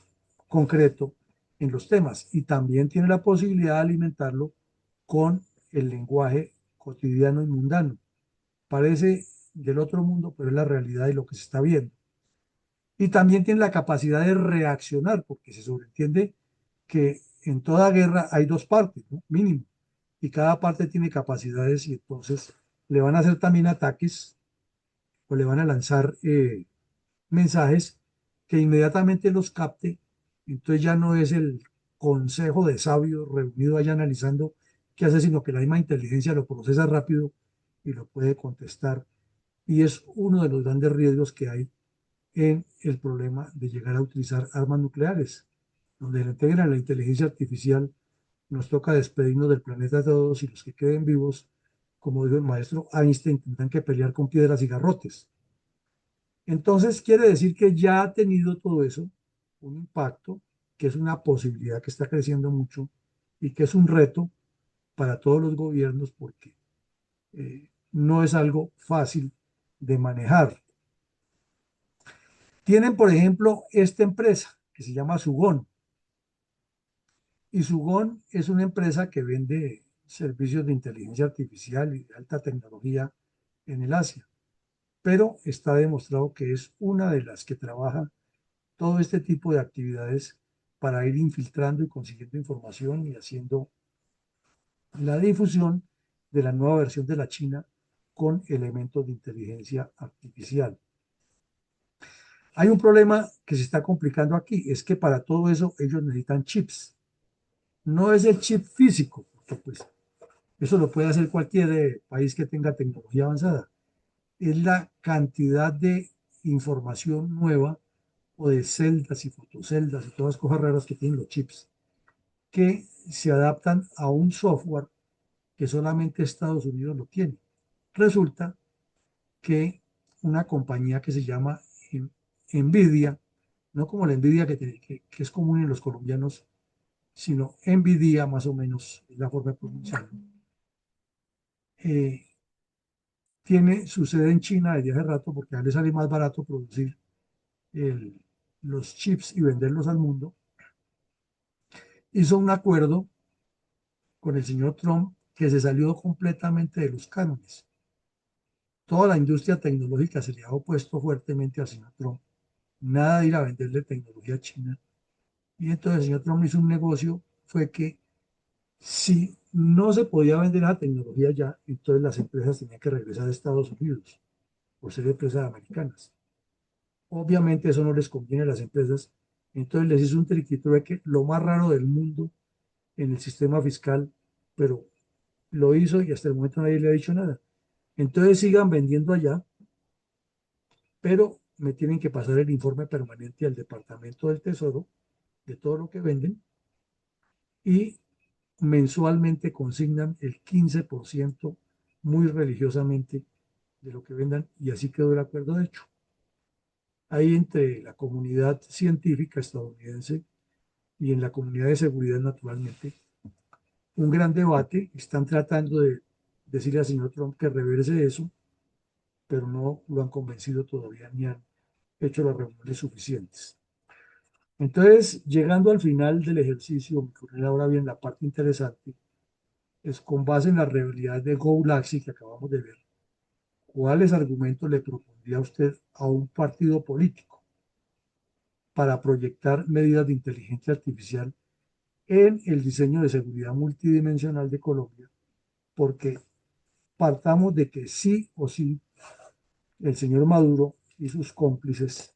concreto en los temas. Y también tiene la posibilidad de alimentarlo con el lenguaje cotidiano y mundano. Parece del otro mundo, pero es la realidad de lo que se está viendo. Y también tiene la capacidad de reaccionar, porque se sobreentiende que en toda guerra hay dos partes, ¿no? Mínimo. Y cada parte tiene capacidades y entonces le van a hacer también ataques o le van a lanzar mensajes que inmediatamente los capte. Entonces ya no es el consejo de sabios reunido allá analizando qué hace, sino que la misma inteligencia lo procesa rápido y lo puede contestar. Y es uno de los grandes riesgos que hay en el problema de llegar a utilizar armas nucleares, donde le integran la inteligencia artificial, nos toca despedirnos del planeta todos y los que queden vivos, como dijo el maestro Einstein, tendrán que pelear con piedras y garrotes. Entonces quiere decir que ya ha tenido todo eso un impacto, que es una posibilidad que está creciendo mucho y que es un reto para todos los gobiernos porque no es algo fácil de manejar. Tienen, por ejemplo, esta empresa que se llama Sugón. Y Sugón es una empresa que vende servicios de inteligencia artificial y de alta tecnología en el Asia. Pero está demostrado que es una de las que trabaja todo este tipo de actividades para ir infiltrando y consiguiendo información y haciendo la difusión de la nueva versión de la China con elementos de inteligencia artificial. Hay un problema que se está complicando aquí, es que para todo eso ellos necesitan chips. No es el chip físico, porque pues eso lo puede hacer cualquier país que tenga tecnología avanzada. Es la cantidad de información nueva o de celdas y fotoceldas y todas las cosas raras que tienen los chips, que se adaptan a un software que solamente Estados Unidos lo tiene. Resulta que una compañía que se llama Nvidia no como la envidia que es común en los colombianos, sino envidia más o menos, es la forma de pronunciarlo. Eh, Tiene su sede en China desde hace rato porque a él le sale más barato producir el- los chips y venderlos al mundo. Hizo un acuerdo con el señor Trump que se salió completamente de los cánones. Toda la industria tecnológica se le ha opuesto fuertemente al señor Trump. Nada de ir a venderle tecnología a China. Y entonces el señor Trump hizo un negocio, fue que si no se podía vender la tecnología ya, entonces las empresas tenían que regresar a Estados Unidos por ser empresas americanas. Obviamente eso no les conviene a las empresas, entonces les hizo un triquitraque, lo más raro del mundo en el sistema fiscal, pero lo hizo y hasta el momento nadie le ha dicho nada. Entonces sigan vendiendo allá, pero me tienen que pasar el informe permanente al Departamento del Tesoro de todo lo que venden y mensualmente consignan el 15% muy religiosamente de lo que vendan y así quedó el acuerdo hecho. Hay entre la comunidad científica estadounidense y en la comunidad de seguridad naturalmente un gran debate. Están tratando de decirle al señor Trump que reverse eso, pero no lo han convencido todavía ni han hecho las reuniones suficientes. Entonces, llegando al final del ejercicio, mi coronel, ahora bien, la parte interesante es con base en la realidad de Gowlaxy que acabamos de ver, ¿cuáles argumentos le propondría usted a un partido político para proyectar medidas de inteligencia artificial en el diseño de seguridad multidimensional de Colombia? Porque partamos de que sí o sí el señor Maduro y sus cómplices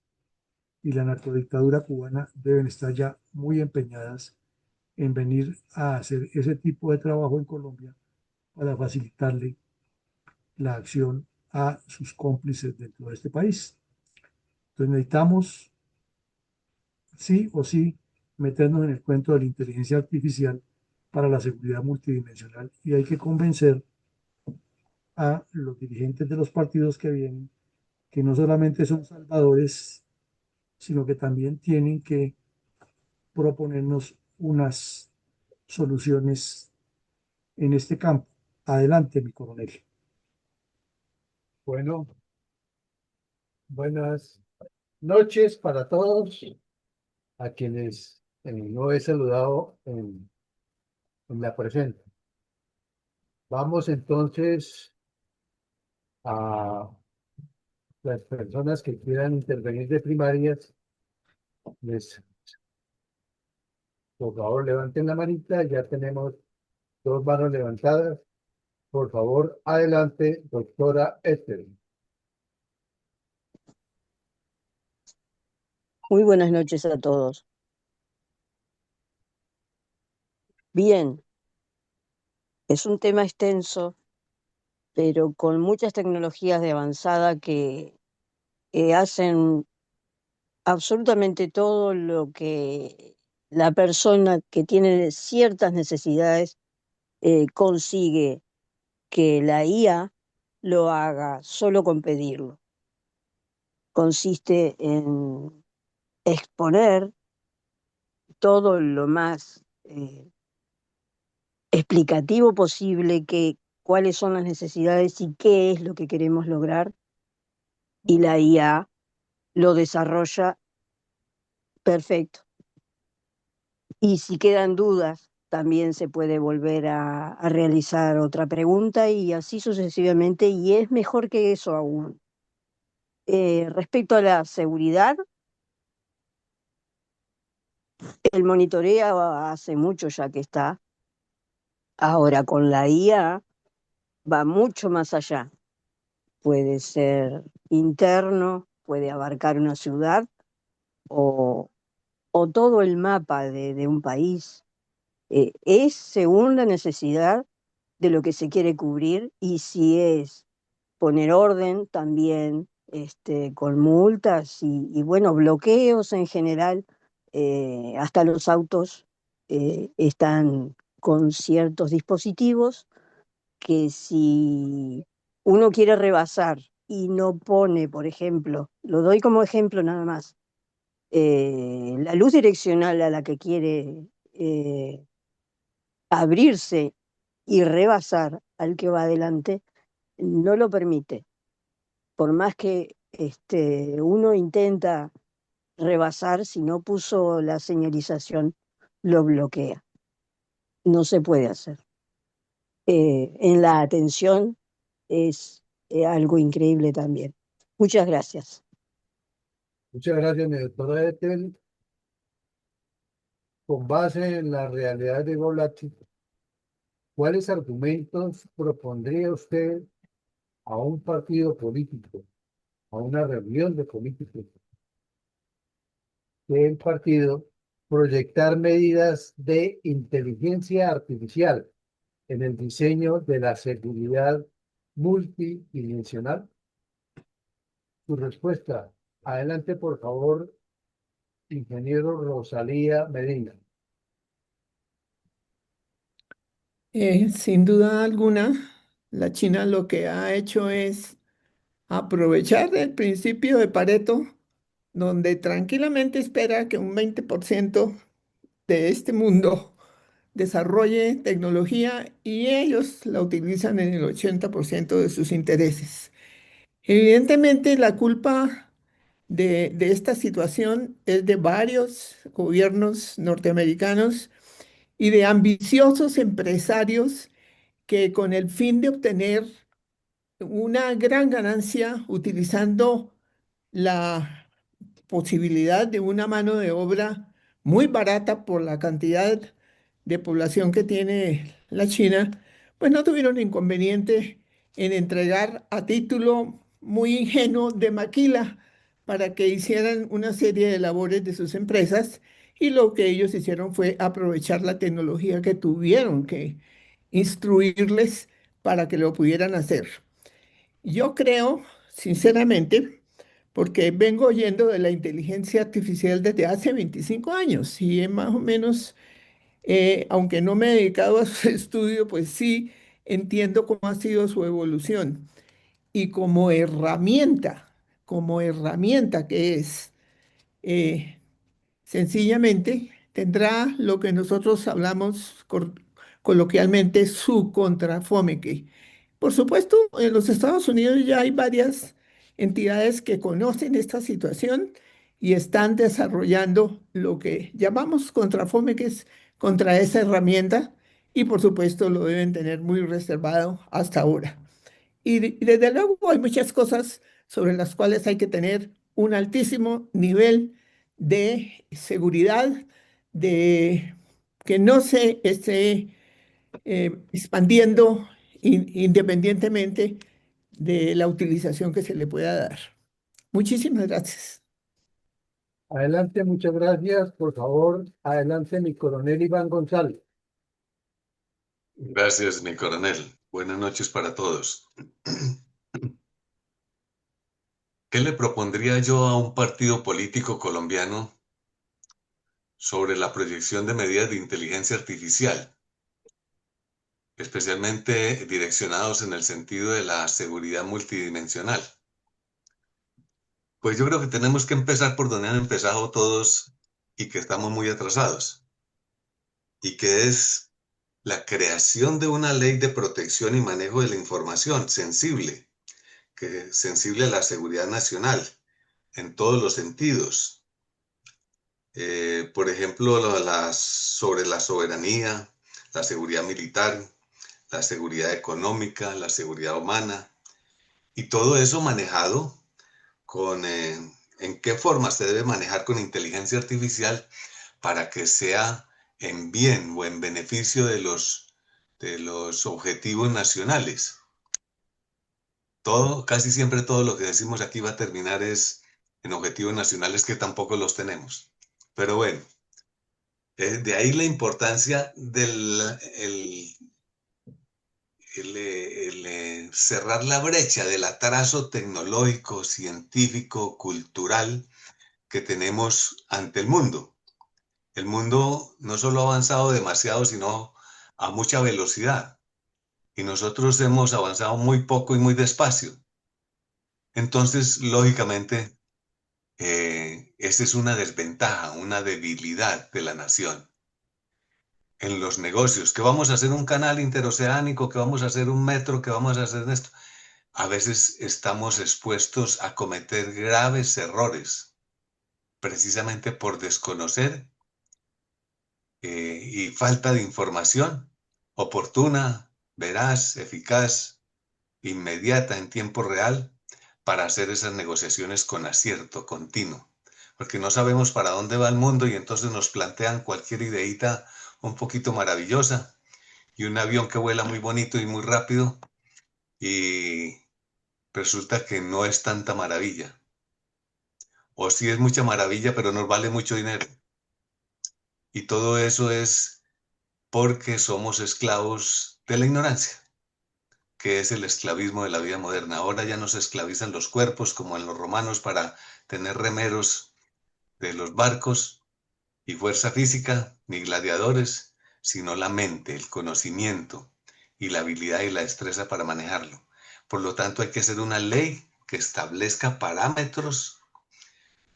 y la narcodictadura cubana deben estar ya muy empeñadas en venir a hacer ese tipo de trabajo en Colombia para facilitarle la acción a sus cómplices dentro de este país. Entonces necesitamos sí o sí meternos en el cuento de la inteligencia artificial para la seguridad multidimensional y hay que convencer a los dirigentes de los partidos que vienen que no solamente son salvadores, sino que también tienen que proponernos unas soluciones en este campo. Adelante, mi coronel. Bueno, buenas noches para todos, a quienes no he saludado en la presente. Vamos entonces a las personas que quieran intervenir de primarias. Les, por favor, levanten la manita. Ya tenemos dos manos levantadas. Por favor, adelante, doctora Esther. Muy buenas noches a todos. Bien, es un tema extenso, pero con muchas tecnologías de avanzada que hacen absolutamente todo lo que la persona que tiene ciertas necesidades consigue que la IA lo haga solo con pedirlo. Consiste en exponer todo lo más explicativo posible que cuáles son las necesidades y qué es lo que queremos lograr, y la IA lo desarrolla perfecto. Y si quedan dudas, también se puede volver a realizar otra pregunta y así sucesivamente, y es mejor que eso aún. Respecto a la seguridad, el monitoreo hace mucho ya que está. Ahora con la IA va mucho más allá. Puede ser interno, puede abarcar una ciudad o, o todo el mapa de un país. Es según la necesidad de lo que se quiere cubrir, y si es poner orden también, con multas y bueno, bloqueos en general. Hasta los autos están con ciertos dispositivos que si uno quiere rebasar y no pone, por ejemplo, lo doy como ejemplo nada más, la luz direccional a la que quiere abrirse y rebasar al que va adelante, no lo permite. Por más que uno intenta rebasar, si no puso la señalización, lo bloquea. No se puede hacer. En la atención es algo increíble también. Muchas gracias. Muchas gracias, mi doctora Ethel. Con base en la realidad de Golati, ¿cuáles argumentos propondría usted a un partido político, a una reunión de políticos del partido, proyectar medidas de inteligencia artificial en el diseño de la seguridad multidimensional? Su respuesta. Adelante, por favor, ingeniero Rosalía Medina. Sin duda alguna, la China lo que ha hecho es aprovechar el principio de Pareto, donde tranquilamente espera que un 20% de este mundo desarrolle tecnología y ellos la utilizan en el 80% de sus intereses. Evidentemente, la culpa de esta situación es de varios gobiernos norteamericanos y de ambiciosos empresarios que con el fin de obtener una gran ganancia utilizando la posibilidad de una mano de obra muy barata por la cantidad de población que tiene la China, pues no tuvieron inconveniente en entregar a título muy ingenuo de maquila para que hicieran una serie de labores de sus empresas y lo que ellos hicieron fue aprovechar la tecnología que tuvieron que instruirles para que lo pudieran hacer. Yo creo, sinceramente, porque vengo oyendo de la inteligencia artificial desde hace 25 años y es más o menos, aunque no me he dedicado a su estudio, pues sí entiendo cómo ha sido su evolución y como herramienta que es, eh, sencillamente tendrá lo que nosotros hablamos coloquialmente su contrafómeque. Por supuesto, en los Estados Unidos ya hay varias entidades que conocen esta situación y están desarrollando lo que llamamos contrafómeques contra esa herramienta y por supuesto lo deben tener muy reservado hasta ahora. Y desde luego hay muchas cosas sobre las cuales hay que tener un altísimo nivel de seguridad, de que no se esté expandiendo independientemente de la utilización que se le pueda dar. Muchísimas gracias. Adelante, muchas gracias. Por favor, adelante, mi coronel Iván González. Gracias, mi coronel. Buenas noches para todos. ¿Qué le propondría yo a un partido político colombiano sobre la proyección de medidas de inteligencia artificial, especialmente direccionados en el sentido de la seguridad multidimensional? Pues yo creo que tenemos que empezar por donde han empezado todos y que estamos muy atrasados, y que es la creación de una ley de protección y manejo de la información sensible a la seguridad nacional en todos los sentidos. Por ejemplo, sobre la soberanía, la seguridad militar, la seguridad económica, la seguridad humana, y todo eso manejado en qué forma se debe manejar con inteligencia artificial para que sea en bien o en beneficio de los objetivos nacionales. Casi siempre todo lo que decimos aquí va a terminar es en objetivos nacionales que tampoco los tenemos. Pero bueno, de ahí la importancia del cerrar la brecha del atraso tecnológico, científico, cultural que tenemos ante el mundo. El mundo no solo ha avanzado demasiado, sino a mucha velocidad. Y nosotros hemos avanzado muy poco y muy despacio. Entonces, lógicamente, esa es una desventaja, una debilidad de la nación. En los negocios, que vamos a hacer un canal interoceánico, que vamos a hacer un metro, que vamos a hacer esto, a veces estamos expuestos a cometer graves errores, precisamente por desconocer y falta de información oportuna, veraz, eficaz, inmediata, en tiempo real, para hacer esas negociaciones con acierto continuo. Porque no sabemos para dónde va el mundo y entonces nos plantean cualquier ideita un poquito maravillosa y un avión que vuela muy bonito y muy rápido y resulta que no es tanta maravilla. O sí es mucha maravilla, pero nos vale mucho dinero. Y todo eso es porque somos esclavos de la ignorancia, que es el esclavismo de la vida moderna. Ahora ya no se esclavizan los cuerpos como en los romanos para tener remeros de los barcos y fuerza física, ni gladiadores, sino la mente, el conocimiento y la habilidad y la destreza para manejarlo. Por lo tanto, hay que hacer una ley que establezca parámetros,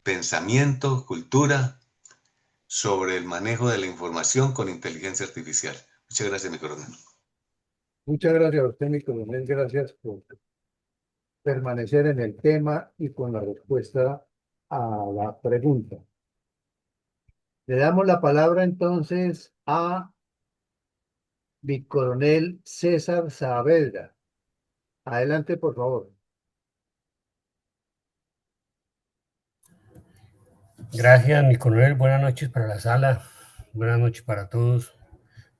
pensamiento, cultura sobre el manejo de la información con inteligencia artificial. Muchas gracias, mi coronel. Muchas gracias a usted, mi coronel. Gracias por permanecer en el tema y con la respuesta a la pregunta. Le damos la palabra entonces a mi coronel César Saavedra. Adelante, por favor. Gracias, mi coronel. Buenas noches para la sala. Buenas noches para todos.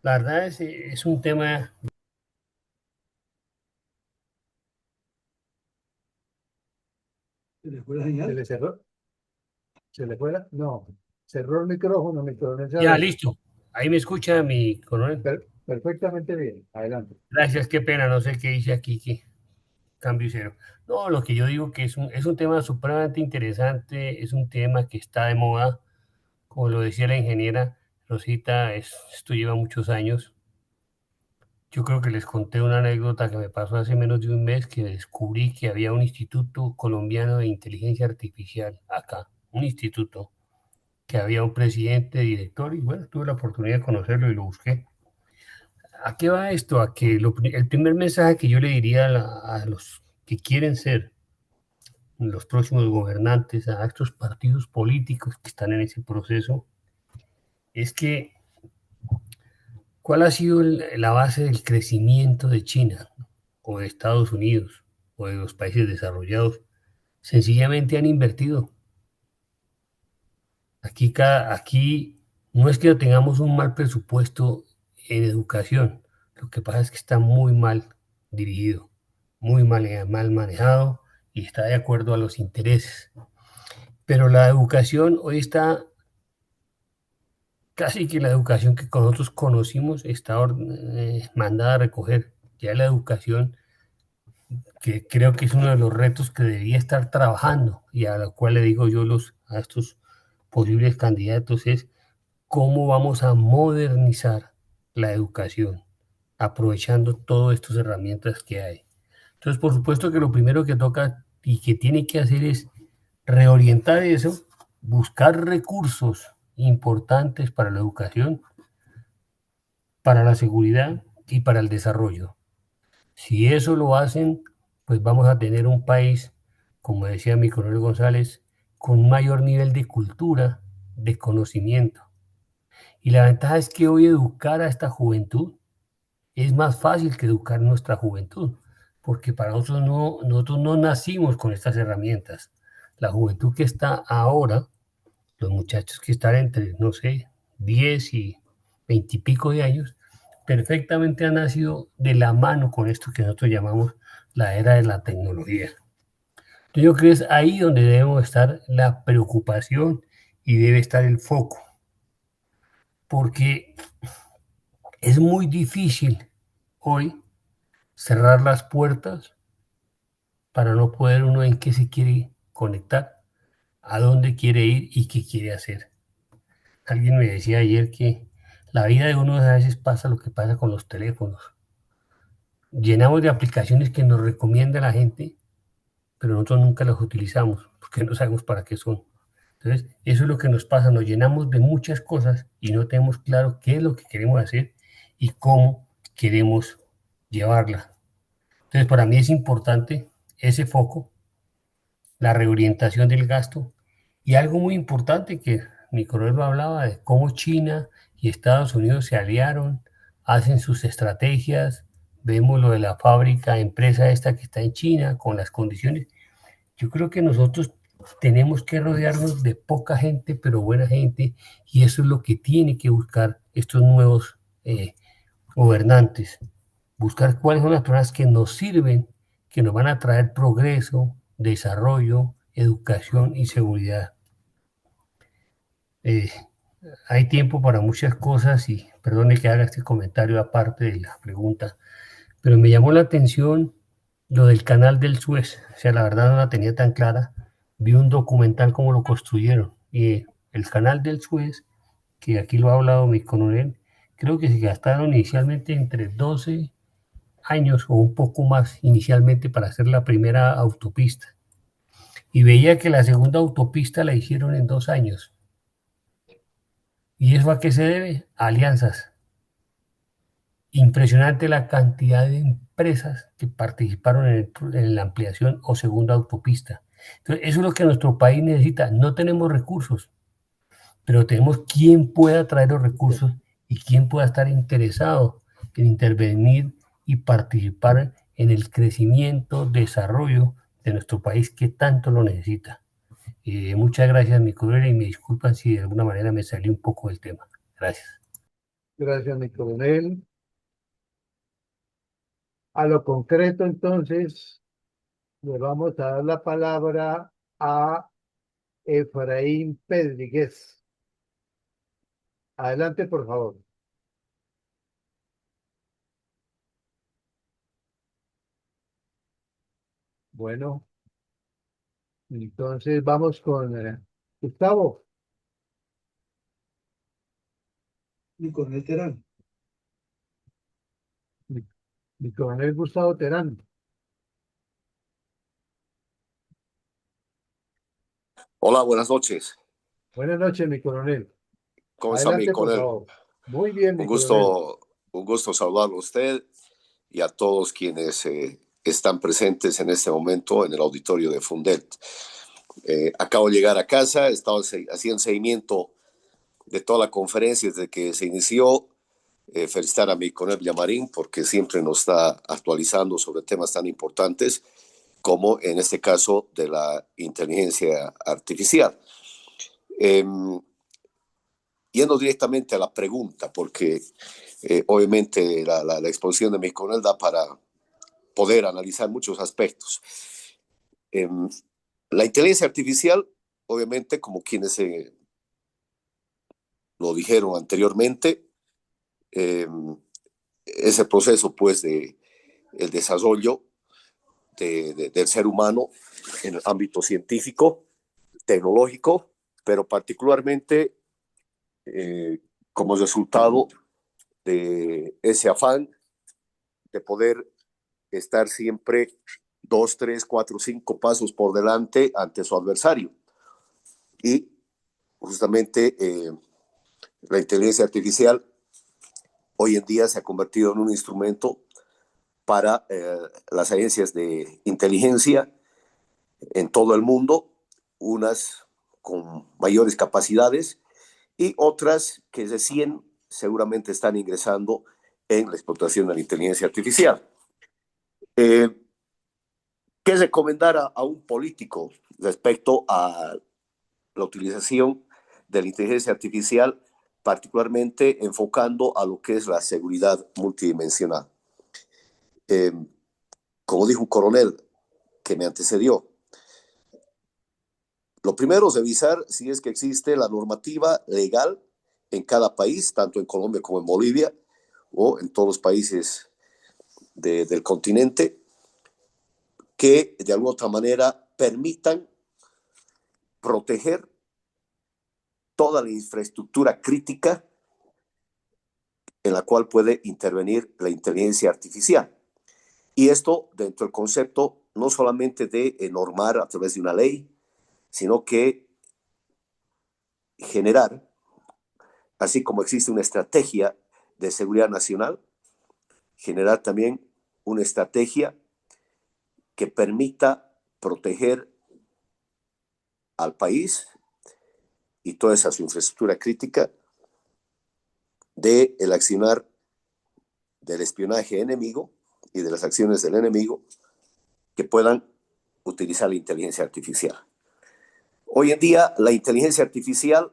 La verdad es un tema. ¿Se le fue la ¿Se señal? le cerró? ¿Se le fuera? No. Cerró el micrófono, mi coronel Ya, Saavedra. listo. Ahí me escucha mi coronel. Perfectamente bien. Adelante. Gracias, qué pena. No sé qué dice aquí, que cambio cero. No, lo que yo digo que es un tema supremamente interesante. Es un tema que está de moda. Como lo decía la ingeniera Rosita, esto lleva muchos años. Yo creo que les conté una anécdota que me pasó hace menos de un mes, que descubrí que había un instituto colombiano de inteligencia artificial acá, un instituto, que había un presidente, director, y bueno, tuve la oportunidad de conocerlo y lo busqué. ¿A qué va esto? A que el primer mensaje que yo le diría a los que quieren ser los próximos gobernantes, a estos partidos políticos que están en ese proceso, es que ¿cuál ha sido la base del crecimiento de China o de Estados Unidos o de los países desarrollados? Sencillamente han invertido. Aquí no es que no tengamos un mal presupuesto en educación, lo que pasa es que está muy mal dirigido, muy mal manejado y está de acuerdo a los intereses. Pero la educación hoy está, casi que la educación que nosotros conocimos está mandada a recoger. Ya la educación, que creo que es uno de los retos que debería estar trabajando y a lo cual le digo yo a estos posibles candidatos, es cómo vamos a modernizar la educación, aprovechando todas estas herramientas que hay. Entonces, por supuesto que lo primero que toca y que tiene que hacer es reorientar eso, buscar recursos importantes para la educación, para la seguridad y para el desarrollo. Si eso lo hacen, pues vamos a tener un país, como decía mi coronel González, con mayor nivel de cultura, de conocimiento. Y la ventaja es que hoy educar a esta juventud es más fácil que educar a nuestra juventud, porque para nosotros no nacimos con estas herramientas. La juventud que está ahora, los muchachos que están entre, no sé, 10 y 20 y pico de años, perfectamente han nacido de la mano con esto que nosotros llamamos la era de la tecnología. Entonces yo creo que es ahí donde debemos estar la preocupación y debe estar el foco, porque es muy difícil hoy cerrar las puertas para no poder uno en qué se quiere conectar, a dónde quiere ir y qué quiere hacer. Alguien me decía ayer que la vida de uno a veces pasa lo que pasa con los teléfonos. Llenamos de aplicaciones que nos recomienda la gente, pero nosotros nunca las utilizamos porque no sabemos para qué son. Entonces, eso es lo que nos pasa, nos llenamos de muchas cosas y no tenemos claro qué es lo que queremos hacer y cómo queremos llevarla. Entonces, para mí es importante ese foco, la reorientación del gasto y algo muy importante que mi coronel lo hablaba de cómo China y Estados Unidos se aliaron, hacen sus estrategias, vemos lo de la fábrica, empresa esta que está en China con las condiciones. Yo creo que nosotros tenemos que rodearnos de poca gente, pero buena gente, y eso es lo que tiene que buscar estos nuevos gobernantes, buscar cuáles son las personas que nos sirven, que nos van a traer progreso, desarrollo, educación y seguridad. Eh, Hay tiempo para muchas cosas y perdone que haga este comentario aparte de la pregunta, pero me llamó la atención lo del canal del Suez. O sea, la verdad no la tenía tan clara. Vi un documental cómo lo construyeron y el canal del Suez, que aquí lo ha hablado mi coronel, creo que se gastaron inicialmente entre 12 años o un poco más inicialmente para hacer la primera autopista. Y veía que la segunda autopista la hicieron en 2 años. ¿Y eso a qué se debe? A alianzas. Impresionante la cantidad de empresas que participaron en la ampliación o segunda autopista. Entonces, eso es lo que nuestro país necesita. No tenemos recursos, pero tenemos quien pueda traer los recursos y quien pueda estar interesado en intervenir y participar en el crecimiento, desarrollo de nuestro país que tanto lo necesita. Muchas gracias, mi colega, y me disculpan si de alguna manera me salí un poco del tema. Gracias. Gracias, mi coronel. A lo concreto, entonces, le vamos a dar la palabra a Efraín Pedríguez. Adelante, por favor. Bueno, entonces vamos con Gustavo. Y con el Terán. Mi, mi coronel Gustavo Terán. Hola, buenas noches. Buenas noches, mi coronel. ¿Cómo está mi Adelante, por coronel? favor. Muy bien, mi Un coronel. gusto saludarlo a usted y a todos quienes están presentes en este momento en el auditorio de Fundet. Acabo de llegar a casa, he estado haciendo seguimiento de toda la conferencia desde que se inició. Felicitar a mi coronel Villamarín porque siempre nos está actualizando sobre temas tan importantes como en este caso de la inteligencia artificial. Yendo directamente a la pregunta, porque obviamente la exposición de mi coronel da para poder analizar muchos aspectos. La inteligencia artificial, obviamente, como quienes lo dijeron anteriormente, es el proceso, pues, de el desarrollo del ser humano en el ámbito científico, tecnológico, pero particularmente como resultado de ese afán de poder estar siempre 2, 3, 4, 5 pasos por delante ante su adversario. Y justamente la inteligencia artificial hoy en día se ha convertido en un instrumento para las agencias de inteligencia en todo el mundo, unas con mayores capacidades y otras que recién seguramente están ingresando en la explotación de la inteligencia artificial. ¿Qué recomendar a un político respecto a la utilización de la inteligencia artificial, particularmente enfocando a lo que es la seguridad multidimensional? Como dijo un coronel que me antecedió, lo primero es revisar si es que existe la normativa legal en cada país, tanto en Colombia como en Bolivia, o en todos los países del continente, que de alguna otra manera permitan proteger toda la infraestructura crítica en la cual puede intervenir la inteligencia artificial. Y esto dentro del concepto no solamente de normar a través de una ley, sino que generar, así como existe una estrategia de seguridad nacional, generar también una estrategia que permita proteger al país y toda esa su infraestructura crítica del accionar del espionaje enemigo y de las acciones del enemigo que puedan utilizar la inteligencia artificial. Hoy en día, la inteligencia artificial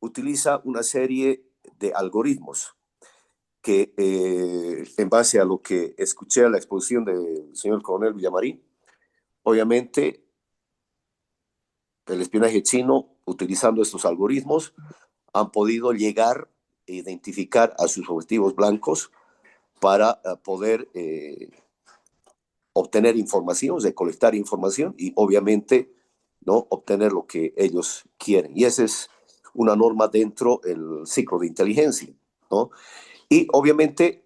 utiliza una serie de algoritmos que, en base a lo que escuché a la exposición del señor coronel Villamarín, obviamente el espionaje chino, utilizando estos algoritmos, han podido llegar e identificar a sus objetivos blancos para poder obtener información, recolectar información y obviamente, ¿no?, obtener lo que ellos quieren. Y esa es una norma dentro del ciclo de inteligencia, ¿no? Y obviamente,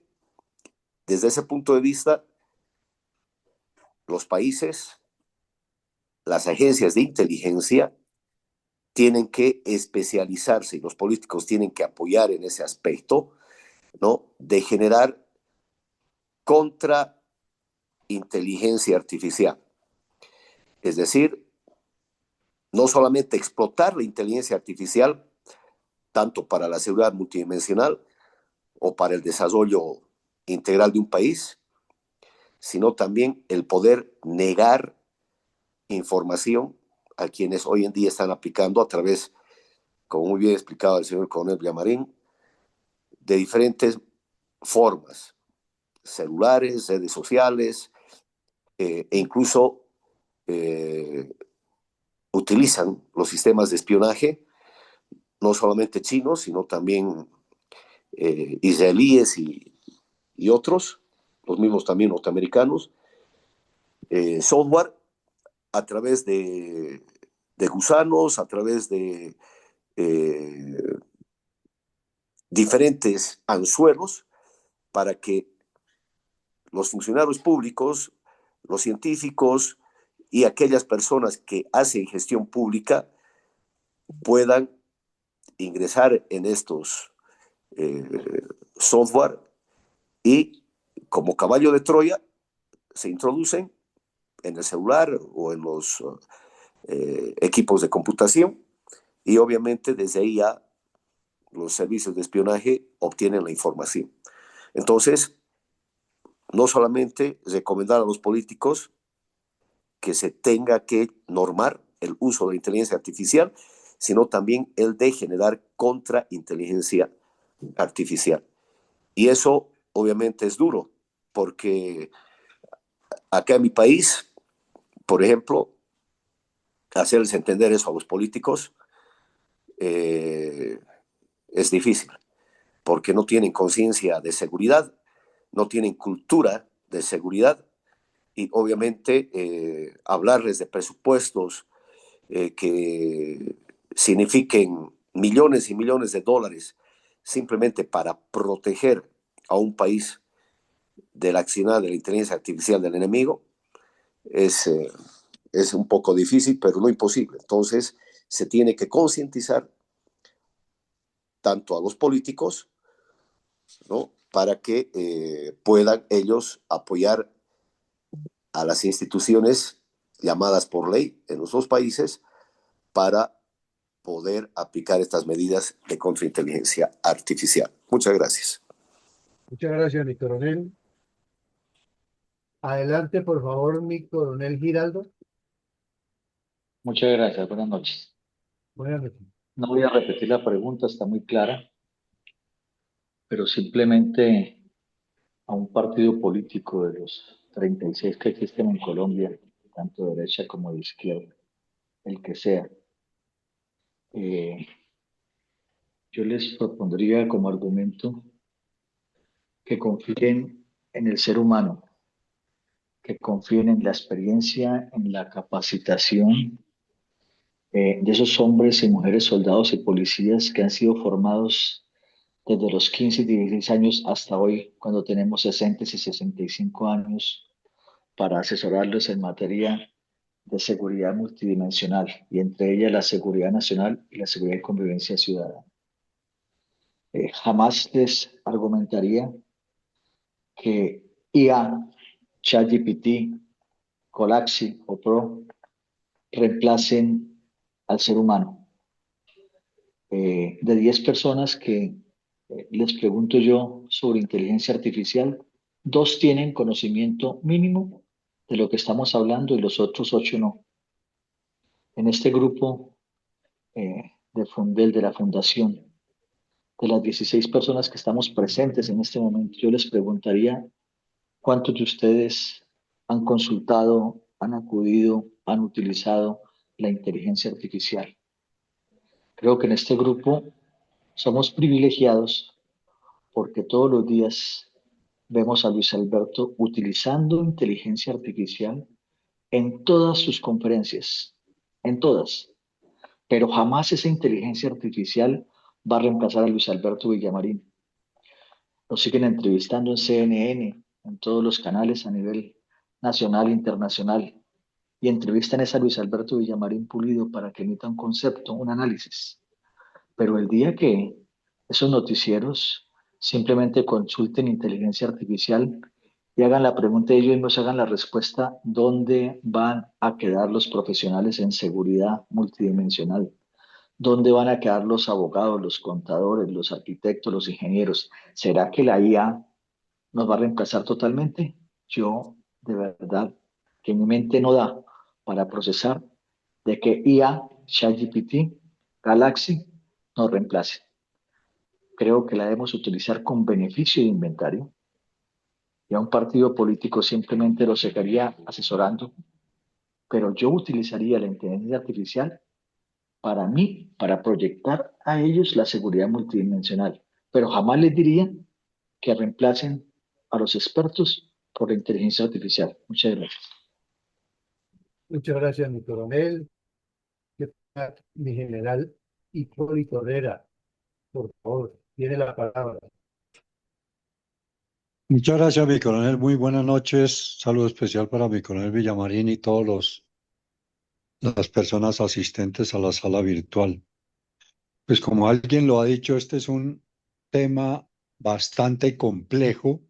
desde ese punto de vista, los países, las agencias de inteligencia tienen que especializarse y los políticos tienen que apoyar en ese aspecto, ¿no?, de generar contrainteligencia artificial. Es decir, no solamente explotar la inteligencia artificial, tanto para la seguridad multidimensional o para el desarrollo integral de un país, sino también el poder negar información a quienes hoy en día están aplicando a través, como muy bien explicado el señor coronel Villamarín, de diferentes formas, celulares, redes sociales, e incluso utilizan los sistemas de espionaje, no solamente chinos, sino también israelíes y otros, los mismos también norteamericanos, software a través de gusanos, a través de diferentes anzuelos para que los funcionarios públicos, los científicos y aquellas personas que hacen gestión pública puedan ingresar en estos software y como caballo de Troya se introducen en el celular o en los equipos de computación y obviamente desde ahí ya los servicios de espionaje obtienen la información. Entonces, no solamente recomendar a los políticos que se tenga que normar el uso de la inteligencia artificial, sino también el de generar contrainteligencia artificial. Y eso obviamente es duro, porque acá en mi país, por ejemplo, hacerles entender eso a los políticos es difícil, porque no tienen conciencia de seguridad, no tienen cultura de seguridad y obviamente hablarles de presupuestos que signifiquen millones y millones de dólares simplemente para proteger a un país del accionar de la inteligencia artificial del enemigo es un poco difícil, pero no imposible. Entonces se tiene que concientizar tanto a los políticos, ¿no?, para que puedan ellos apoyar a las instituciones llamadas por ley en los dos países para poder aplicar estas medidas de contrainteligencia artificial. Muchas gracias. Muchas gracias, mi coronel. Adelante, por favor, mi coronel Giraldo. Muchas gracias, buenas noches. Buenas noches. No voy a repetir la pregunta, está muy clara, pero simplemente a un partido político de los 36 que existen en Colombia, tanto de derecha como de izquierda, el que sea, yo les propondría como argumento que confíen en el ser humano, que confíen en la experiencia, en la capacitación de esos hombres y mujeres, soldados y policías que han sido formados desde los 15 y 16 años hasta hoy, cuando tenemos 60 y 65 años, para asesorarlos en materia de seguridad multidimensional, y entre ellas la seguridad nacional y la seguridad y convivencia ciudadana. Jamás les argumentaría que IA, ChatGPT, Colaxi o Pro reemplacen al ser humano. De 10 personas que les pregunto yo sobre inteligencia artificial, 2 tienen conocimiento mínimo de lo que estamos hablando y los otros 8 no. En este grupo de la fundación, de las 16 personas que estamos presentes en este momento, yo les preguntaría cuántos de ustedes han consultado, han acudido, han utilizado la inteligencia artificial. Creo que en este grupo somos privilegiados porque todos los días vemos a Luis Alberto utilizando inteligencia artificial en todas sus conferencias, en todas. Pero jamás esa inteligencia artificial va a reemplazar a Luis Alberto Villamarín. Nos siguen entrevistando en CNN, en todos los canales a nivel nacional e internacional, y entrevistan a Luis Alberto Villamarín Pulido para que emita un concepto, un análisis. Pero el día que esos noticieros simplemente consulten inteligencia artificial y hagan la pregunta y ellos mismos hagan la respuesta, ¿dónde van a quedar los profesionales en seguridad multidimensional? ¿Dónde van a quedar los abogados, los contadores, los arquitectos, los ingenieros? ¿Será que la IA nos va a reemplazar totalmente? Yo, de verdad, que mi mente no da para procesar de que IA, ChatGPT, Galaxy nos reemplace. Creo que la debemos utilizar con beneficio de inventario, y a un partido político simplemente lo seguiría asesorando, pero yo utilizaría la inteligencia artificial para mí, para proyectar a ellos la seguridad multidimensional, pero jamás les diría que reemplacen a los expertos por la inteligencia artificial. Muchas gracias. Muchas gracias, mi coronel. Mi general Hipólito Herrera, por favor, tiene la palabra. Muchas gracias, mi coronel. Muy buenas noches. Saludo especial para mi coronel Villamarín y todas las personas asistentes a la sala virtual. Pues como alguien lo ha dicho, este es un tema bastante complejo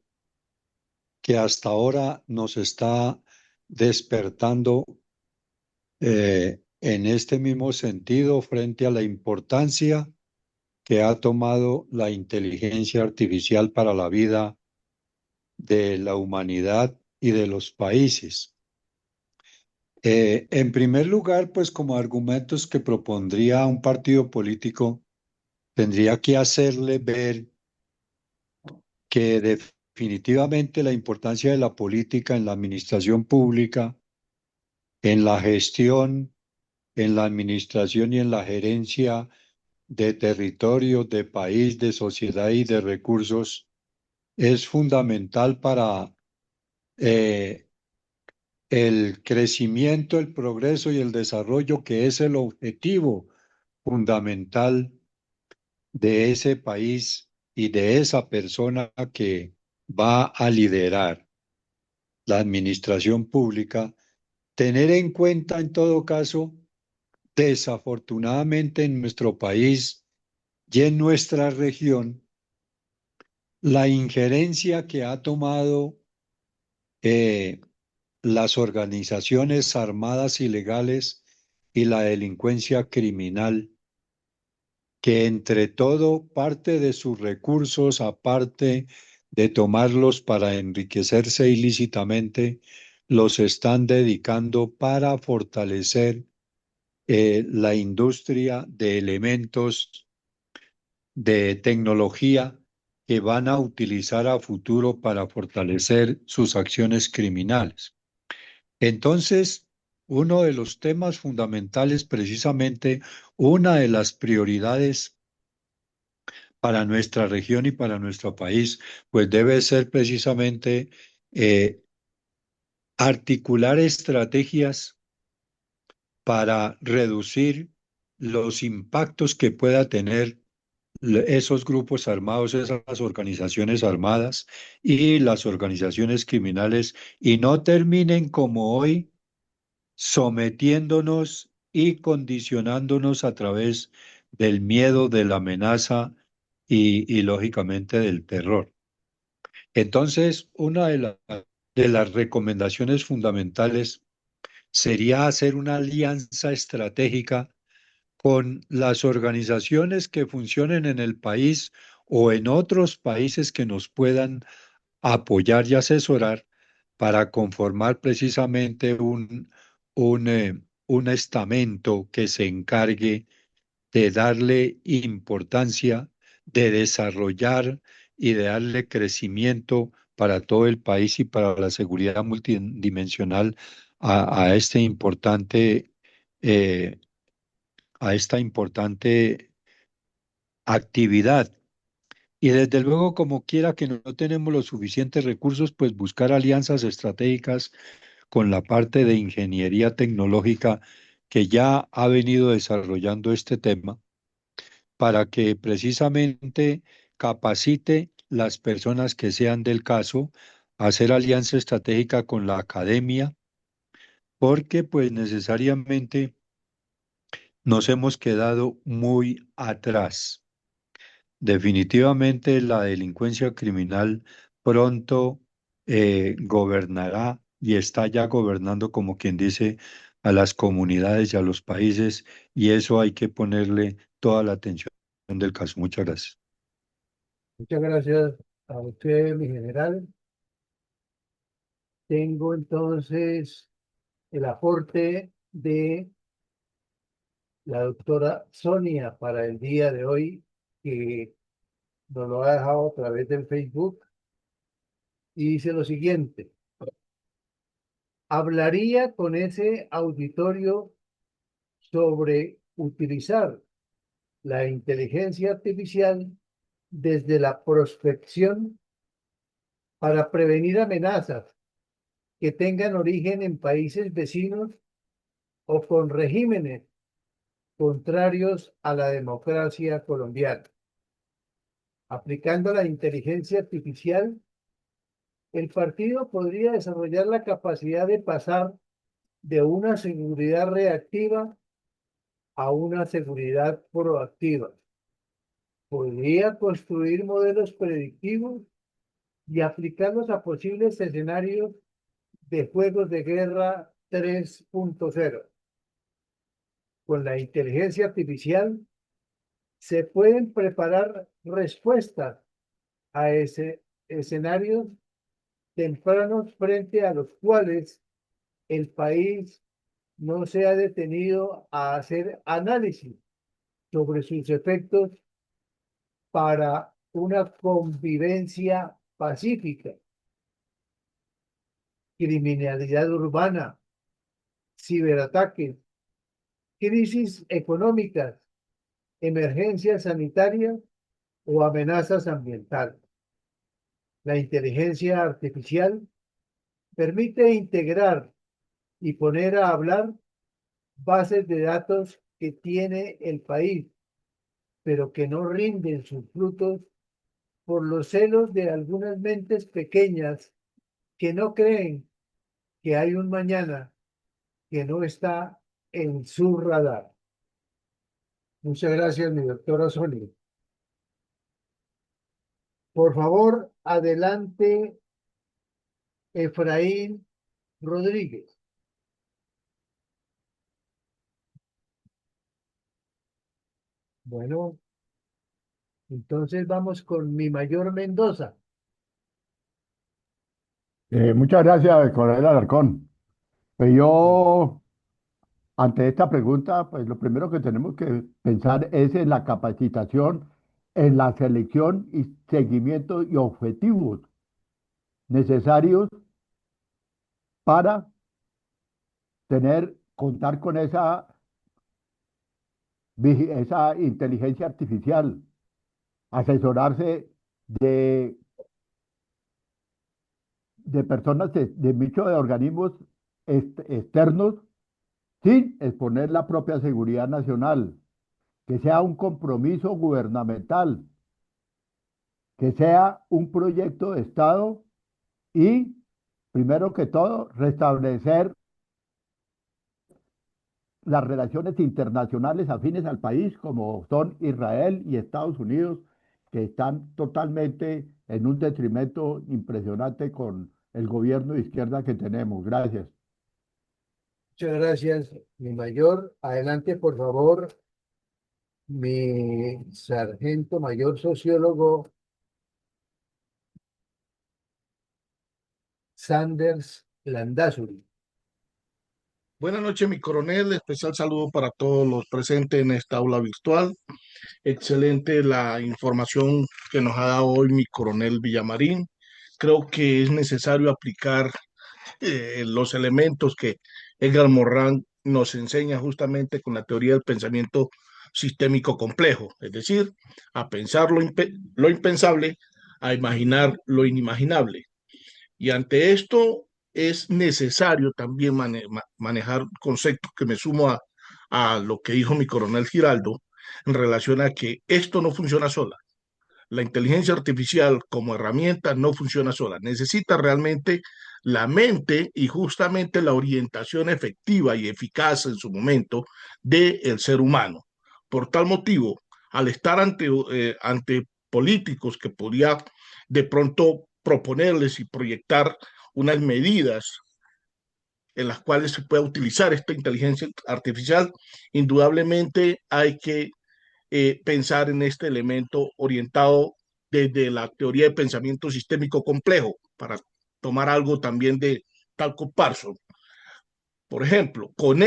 que hasta ahora nos está despertando en este mismo sentido frente a la importancia que ha tomado la inteligencia artificial para la vida de la humanidad y de los países. En primer lugar, pues como argumentos que propondría un partido político, tendría que hacerle ver que definitivamente la importancia de la política en la administración pública, en la gestión, en la administración y en la gerencia de territorio, de país, de sociedad y de recursos, es fundamental para el crecimiento, el progreso y el desarrollo, que es el objetivo fundamental de ese país y de esa persona que va a liderar la administración pública. Tener en cuenta, en todo caso, desafortunadamente en nuestro país y en nuestra región, la injerencia que ha tomado las organizaciones armadas ilegales y la delincuencia criminal, que entre todo parte de sus recursos, aparte de tomarlos para enriquecerse ilícitamente, los están dedicando para fortalecer la industria de elementos de tecnología que van a utilizar a futuro para fortalecer sus acciones criminales. Entonces, uno de los temas fundamentales, precisamente una de las prioridades para nuestra región y para nuestro país, pues debe ser precisamente articular estrategias para reducir los impactos que pueda tener esos grupos armados, esas organizaciones armadas y las organizaciones criminales, y no terminen como hoy sometiéndonos y condicionándonos a través del miedo, de la amenaza y lógicamente del terror. Entonces, una de las recomendaciones fundamentales sería hacer una alianza estratégica con las organizaciones que funcionen en el país o en otros países que nos puedan apoyar y asesorar para conformar precisamente un estamento que se encargue de darle importancia, de desarrollar y de darle crecimiento para todo el país y para la seguridad multidimensional a este importante, eh, a esta importante actividad. Y desde luego, como quiera que no tenemos los suficientes recursos, pues buscar alianzas estratégicas con la parte de ingeniería tecnológica que ya ha venido desarrollando este tema para que precisamente capacite las personas que sean del caso, hacer alianza estratégica con la academia, porque pues necesariamente nos hemos quedado muy atrás. Definitivamente la delincuencia criminal pronto gobernará y está ya gobernando, como quien dice, a las comunidades y a los países, y eso hay que ponerle toda la atención del caso. Muchas gracias. Muchas gracias a usted, mi general. Tengo entonces el aporte de la doctora Sonia para el día de hoy, que nos lo ha dejado a través del Facebook, y dice lo siguiente: hablaría con ese auditorio sobre utilizar la inteligencia artificial desde la prospección para prevenir amenazas que tengan origen en países vecinos o con regímenes contrarios a la democracia colombiana. Aplicando la inteligencia artificial, el partido podría desarrollar la capacidad de pasar de una seguridad reactiva a una seguridad proactiva. Podría construir modelos predictivos y aplicarlos a posibles escenarios de juegos de guerra 3.0. Con la inteligencia artificial se pueden preparar respuestas a escenarios tempranos frente a los cuales el país no se ha detenido a hacer análisis sobre sus efectos para una convivencia pacífica. Criminalidad urbana, ciberataques, crisis económicas, emergencias sanitarias o amenazas ambientales. La inteligencia artificial permite integrar y poner a hablar bases de datos que tiene el país, pero que no rinden sus frutos por los celos de algunas mentes pequeñas que no creen que hay un mañana que no está en su radar. Muchas gracias, mi doctora Sonia. Por favor, adelante, Efraín Rodríguez. Bueno, entonces vamos con mi mayor Mendoza. Muchas gracias, coronel Alarcón. Pues yo, ante esta pregunta, pues lo primero que tenemos que pensar es en la capacitación, en la selección y seguimiento y objetivos necesarios para contar con esa inteligencia artificial, asesorarse de, de personas, de muchos de organismos externos, sin exponer la propia seguridad nacional, que sea un compromiso gubernamental, que sea un proyecto de Estado y, primero que todo, restablecer las relaciones internacionales afines al país, como son Israel y Estados Unidos, que están totalmente en un detrimento impresionante con el gobierno de izquierda que tenemos. Gracias. Muchas gracias, mi mayor. Adelante, por favor, mi sargento mayor sociólogo Sanders Landazuri. Buenas noches, mi coronel. Especial saludo para todos los presentes en esta aula virtual. Excelente la información que nos ha dado hoy mi coronel Villamarín. Creo que es necesario aplicar los elementos que Edgar Morán nos enseña justamente con la teoría del pensamiento sistémico complejo, es decir, a pensar lo impensable, a imaginar lo inimaginable. Y ante esto es necesario también manejar conceptos que me sumo a lo que dijo mi coronel Giraldo en relación a que esto no funciona sola. La inteligencia artificial como herramienta no funciona sola. Necesita realmente la mente y justamente la orientación efectiva y eficaz en su momento del ser humano. Por tal motivo, al estar ante políticos que podría de pronto proponerles y proyectar unas medidas en las cuales se pueda utilizar esta inteligencia artificial, indudablemente hay que pensar en este elemento orientado desde la teoría de pensamiento sistémico complejo, para tomar algo también de Talcott Parsons. Por ejemplo, con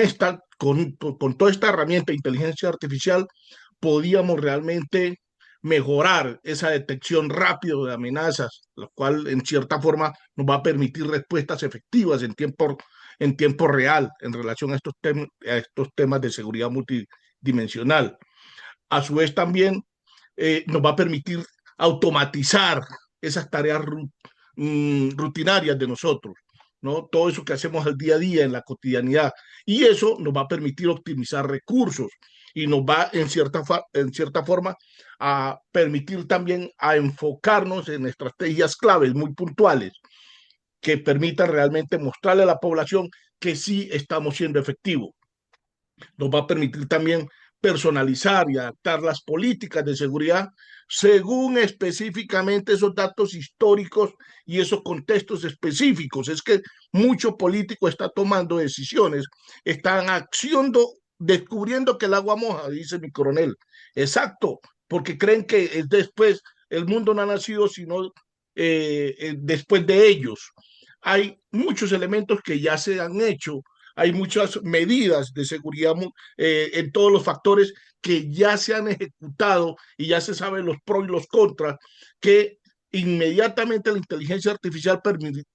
toda esta herramienta de inteligencia artificial, podíamos realmente mejorar esa detección rápida de amenazas, lo cual en cierta forma nos va a permitir respuestas efectivas en tiempo real en relación a estos temas de seguridad multidimensional. A su vez también nos va a permitir automatizar esas tareas rutinarias de nosotros, ¿no? Todo eso que hacemos al día a día en la cotidianidad. Y eso nos va a permitir optimizar recursos y nos va en cierta forma a permitir también a enfocarnos en estrategias claves muy puntuales que permitan realmente mostrarle a la población que sí estamos siendo efectivos. Nos va a permitir también personalizar y adaptar las políticas de seguridad según específicamente esos datos históricos y esos contextos específicos. Es que mucho político está tomando decisiones, están accionando, descubriendo que el agua moja, dice mi coronel. Exacto, porque creen que después el mundo no ha nacido sino después de ellos. Hay muchos elementos que ya se han hecho, hay muchas medidas de seguridad en todos los factores que ya se han ejecutado y ya se saben los pros y los contras, que inmediatamente la inteligencia artificial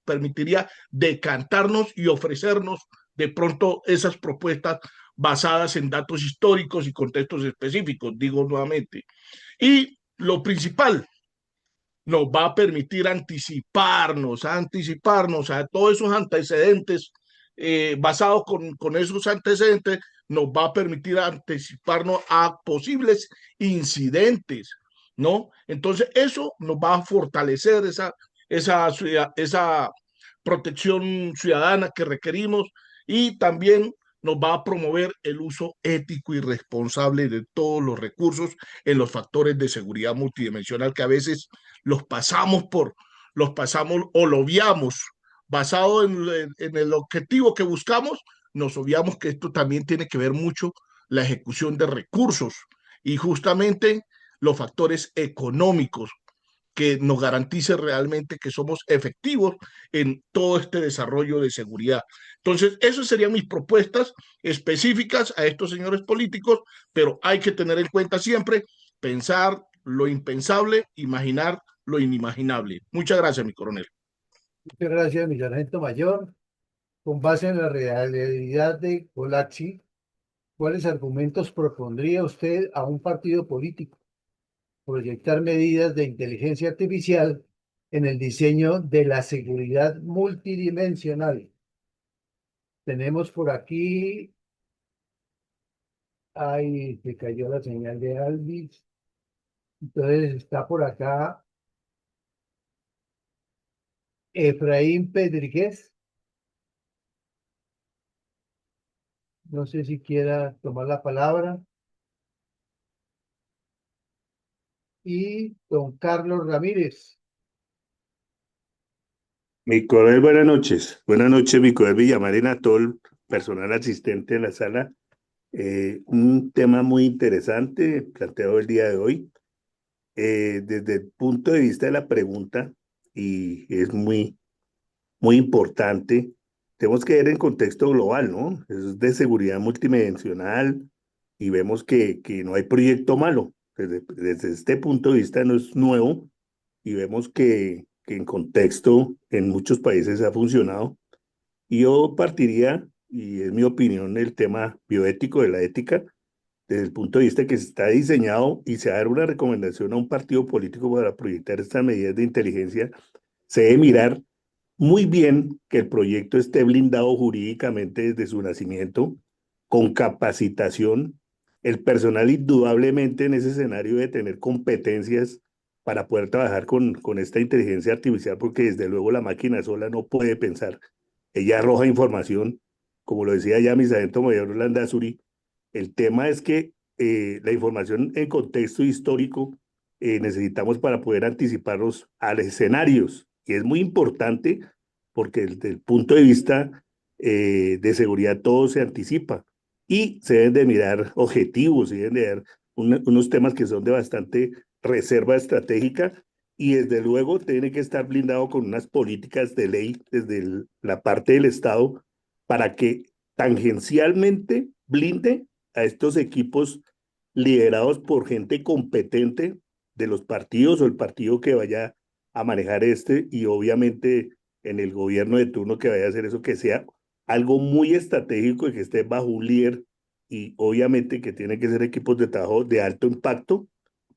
permitiría decantarnos y ofrecernos de pronto esas propuestas basadas en datos históricos y contextos específicos, digo nuevamente. Y lo principal, nos va a permitir anticiparnos a todos esos antecedentes, basados con esos antecedentes, nos va a permitir anticiparnos a posibles incidentes, ¿no? Entonces, eso nos va a fortalecer esa protección ciudadana que requerimos y también nos va a promover el uso ético y responsable de todos los recursos en los factores de seguridad multidimensional que a veces los pasamos o lo obviamos. Basado en el objetivo que buscamos, nos obviamos que esto también tiene que ver mucho la ejecución de recursos y justamente los factores económicos que nos garantice realmente que somos efectivos en todo este desarrollo de seguridad. Entonces, esas serían mis propuestas específicas a estos señores políticos, pero hay que tener en cuenta siempre pensar lo impensable, imaginar lo inimaginable. Muchas gracias, mi coronel. Muchas gracias, mi sargento mayor. Con base en la realidad de Colachi, ¿cuáles argumentos propondría usted a un partido político? Proyectar medidas de inteligencia artificial en el diseño de la seguridad multidimensional. Tenemos por aquí, ay, se cayó la señal de Alvis. Entonces está por acá Efraín Pedríguez. No sé si quiera tomar la palabra. Y don Carlos Ramírez. Mi coronel, buenas noches. Buenas noches, mi coronel Villamarín, a todo el personal asistente en la sala. Un tema muy interesante planteado el día de hoy. Desde el punto de vista de la pregunta, y es muy importante, tenemos que ver en contexto global, ¿no? Es de seguridad multidimensional y vemos que no hay proyecto malo. Desde este punto de vista no es nuevo y vemos que en contexto en muchos países ha funcionado. Y yo partiría, y es mi opinión, el tema bioético de la ética, desde el punto de vista que se está diseñado y se va a dar una recomendación a un partido político para proyectar estas medidas de inteligencia, se debe mirar muy bien que el proyecto esté blindado jurídicamente desde su nacimiento, con capacitación. El personal indudablemente en ese escenario debe tener competencias para poder trabajar con esta inteligencia artificial, porque desde luego la máquina sola no puede pensar. Ella arroja información, como lo decía ya mi sargento mayor Landazuri. El tema es que la información en contexto histórico necesitamos para poder anticiparnos a los escenarios. Y es muy importante porque desde el punto de vista de seguridad todo se anticipa y se deben de mirar objetivos, se deben de dar unos temas que son de bastante reserva estratégica y desde luego tiene que estar blindado con unas políticas de ley desde la parte del Estado para que tangencialmente blinde a estos equipos liderados por gente competente de los partidos o el partido que vaya a manejar y obviamente en el gobierno de turno que vaya a hacer eso, que sea algo muy estratégico y que esté bajo un líder y obviamente que tiene que ser equipos de trabajo de alto impacto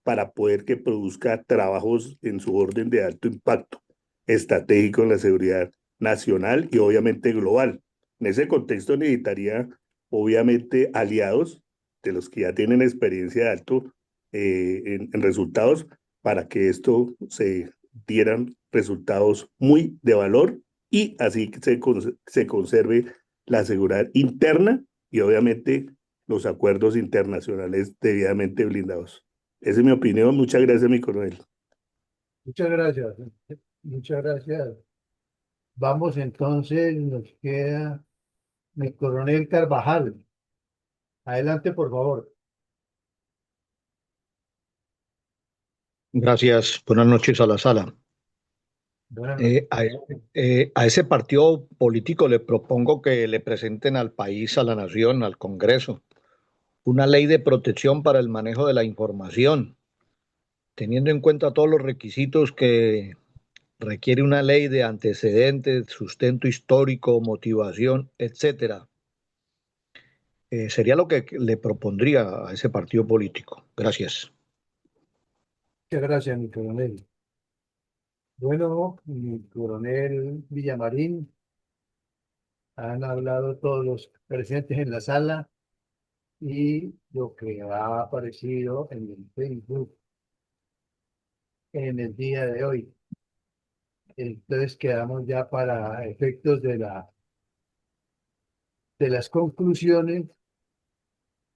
para poder que produzca trabajos en su orden de alto impacto estratégico en la seguridad nacional y obviamente global. En ese contexto necesitaría obviamente aliados de los que ya tienen experiencia de alto en resultados para que esto se dieran resultados muy de valor y así se conserve la seguridad interna y obviamente los acuerdos internacionales debidamente blindados. Esa es mi opinión. Muchas gracias, mi coronel. Muchas gracias. Muchas gracias. Vamos entonces, nos queda mi coronel Carvajal. Adelante, por favor. Gracias. Buenas noches a la sala. Buenas noches. A ese partido político le propongo que le presenten al país, a la nación, al Congreso, una ley de protección para el manejo de la información, teniendo en cuenta todos los requisitos que requiere una ley de antecedentes, sustento histórico, motivación, etcétera. Sería lo que le propondría a ese partido político. Gracias. Muchas gracias, mi coronel. Bueno, mi coronel Villamarín, han hablado todos los presentes en la sala y lo que ha aparecido en el Facebook en el día de hoy. Entonces quedamos ya para efectos de las conclusiones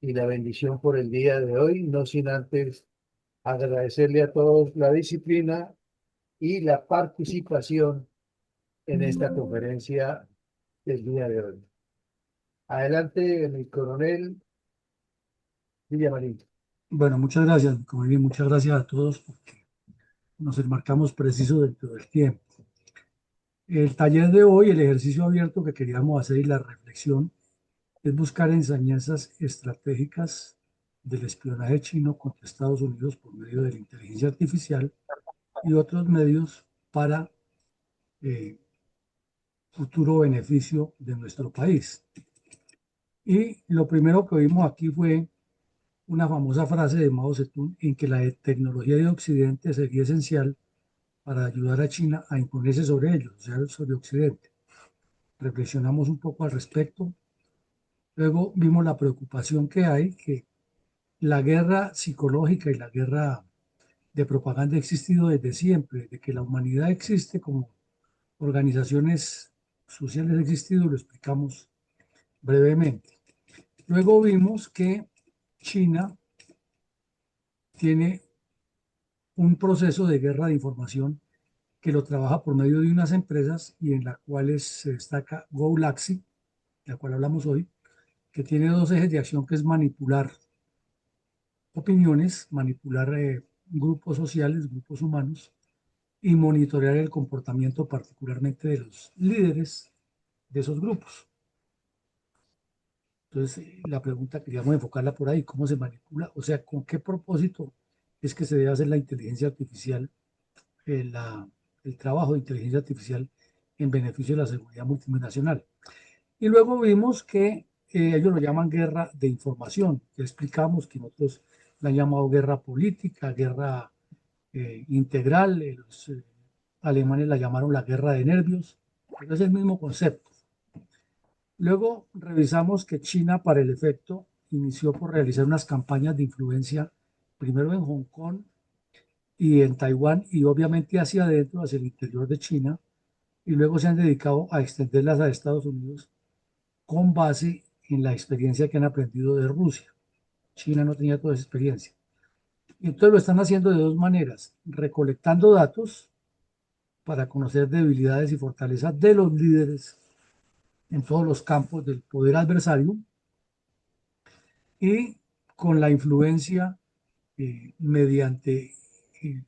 y la bendición por el día de hoy, no sin antes agradecerle a todos la disciplina y la participación en esta conferencia del día de hoy. Adelante, mi coronel Villamarín. Bueno, muchas gracias, como bien, muchas gracias a todos porque nos enmarcamos preciso dentro del tiempo. El taller de hoy, el ejercicio abierto que queríamos hacer y la reflexión es buscar enseñanzas estratégicas del espionaje chino contra Estados Unidos por medio de la inteligencia artificial y otros medios para futuro beneficio de nuestro país. Y lo primero que vimos aquí fue una famosa frase de Mao Zedong en que la tecnología de Occidente sería esencial para ayudar a China a imponerse sobre ellos, o sea, sobre Occidente. Reflexionamos un poco al respecto. Luego vimos la preocupación que hay, que la guerra psicológica y la guerra de propaganda ha existido desde siempre, de que la humanidad existe como organizaciones sociales ha existido, lo explicamos brevemente. Luego vimos que China tiene un proceso de guerra de información que lo trabaja por medio de unas empresas y en las cuales se destaca Golaxy, de la cual hablamos hoy, que tiene dos ejes de acción, que es manipular opiniones, manipular grupos sociales, grupos humanos, y monitorear el comportamiento particularmente de los líderes de esos grupos. Entonces, la pregunta queríamos enfocarla por ahí, ¿cómo se manipula? O sea, ¿con qué propósito es que se debe hacer la inteligencia artificial, el trabajo de inteligencia artificial en beneficio de la seguridad multinacional? Y luego vimos que ellos lo llaman guerra de información, que explicamos que nosotros la han llamado guerra política, guerra integral, los alemanes la llamaron la guerra de nervios, pero es el mismo concepto. Luego revisamos que China, para el efecto, inició por realizar unas campañas de influencia, primero en Hong Kong y en Taiwán, y obviamente hacia adentro, hacia el interior de China, y luego se han dedicado a extenderlas a Estados Unidos con base en la experiencia que han aprendido de Rusia. China no tenía toda esa experiencia. Y entonces lo están haciendo de dos maneras: recolectando datos para conocer debilidades y fortalezas de los líderes en todos los campos del poder adversario, y con la influencia mediante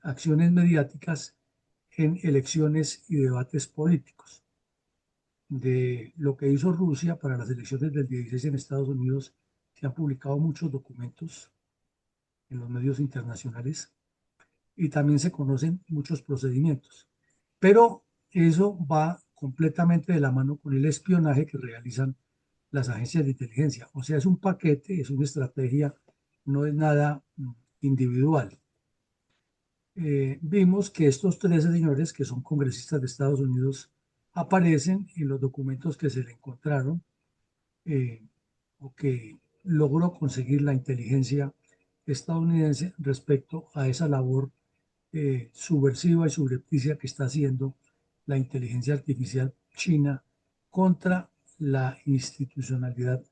acciones mediáticas en elecciones y debates políticos. De lo que hizo Rusia para las elecciones del 16 en Estados Unidos, se han publicado muchos documentos en los medios internacionales y también se conocen muchos procedimientos. Pero eso va completamente de la mano con el espionaje que realizan las agencias de inteligencia. O sea, es un paquete, es una estrategia, no es nada individual. Vimos que estos 13 señores, que son congresistas de Estados Unidos, aparecen en los documentos que se le encontraron o que logró conseguir la inteligencia estadounidense respecto a esa labor subversiva y subrepticia que está haciendo la inteligencia artificial china contra la institucionalidad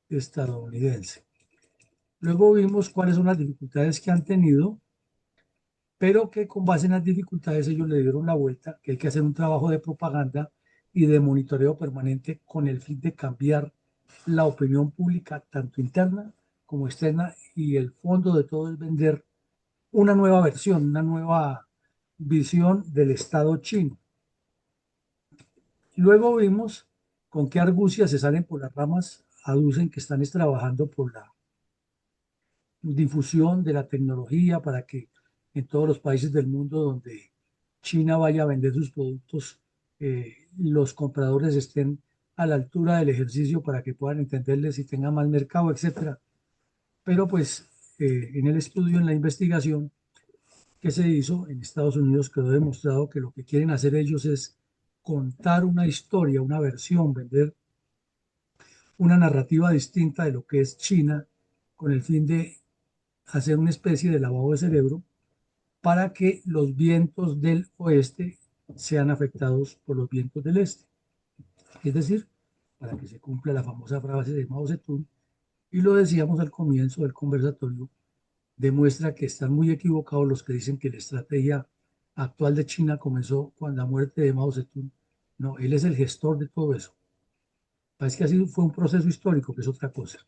estadounidense. Luego vimos cuáles son las dificultades que han tenido, pero que con base en las dificultades ellos le dieron la vuelta, que hay que hacer un trabajo de propaganda y de monitoreo permanente con el fin de cambiar la opinión pública, tanto interna como externa, y el fondo de todo es vender una nueva versión, una nueva visión del Estado chino. Luego vimos con qué argucias se salen por las ramas, aducen que están trabajando por la difusión de la tecnología para que en todos los países del mundo donde China vaya a vender sus productos, los compradores estén a la altura del ejercicio para que puedan entenderles y tengan más mercado, etc. Pero pues en el estudio, en la investigación que se hizo en Estados Unidos, quedó demostrado que lo que quieren hacer ellos es contar una historia, una versión, vender una narrativa distinta de lo que es China, con el fin de hacer una especie de lavado de cerebro para que los vientos del oeste sean afectados por los vientos del este. Es decir, para que se cumpla la famosa frase de Mao Zedong, y lo decíamos al comienzo del conversatorio, demuestra que están muy equivocados los que dicen que la estrategia actual de China comenzó con la muerte de Mao Zedong. No, él es el gestor de todo eso. Parece que así fue un proceso histórico, que es otra cosa.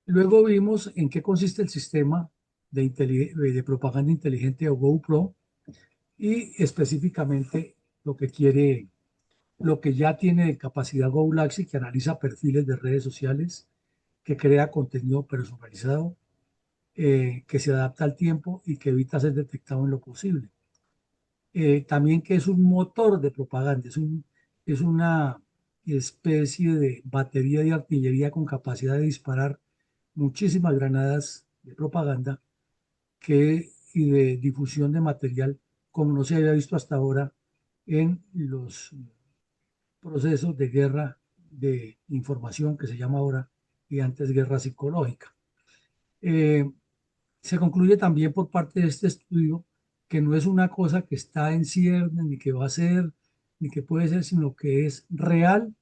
Luego vimos en qué consiste el sistema de propaganda inteligente o GoPro, y específicamente lo que ya tiene de capacidad Golaxy, que analiza perfiles de redes sociales, que crea contenido personalizado, que se adapta al tiempo y que evita ser detectado en lo posible. También que es un motor de propaganda, es una especie de batería de artillería con capacidad de disparar muchísimas granadas de propaganda y de difusión de material como no se había visto hasta ahora en los procesos de guerra de información, que se llama ahora, y antes guerra psicológica. Se concluye también por parte de este estudio que no es una cosa que está en ciernes, ni que va a ser, ni que puede ser, sino que es real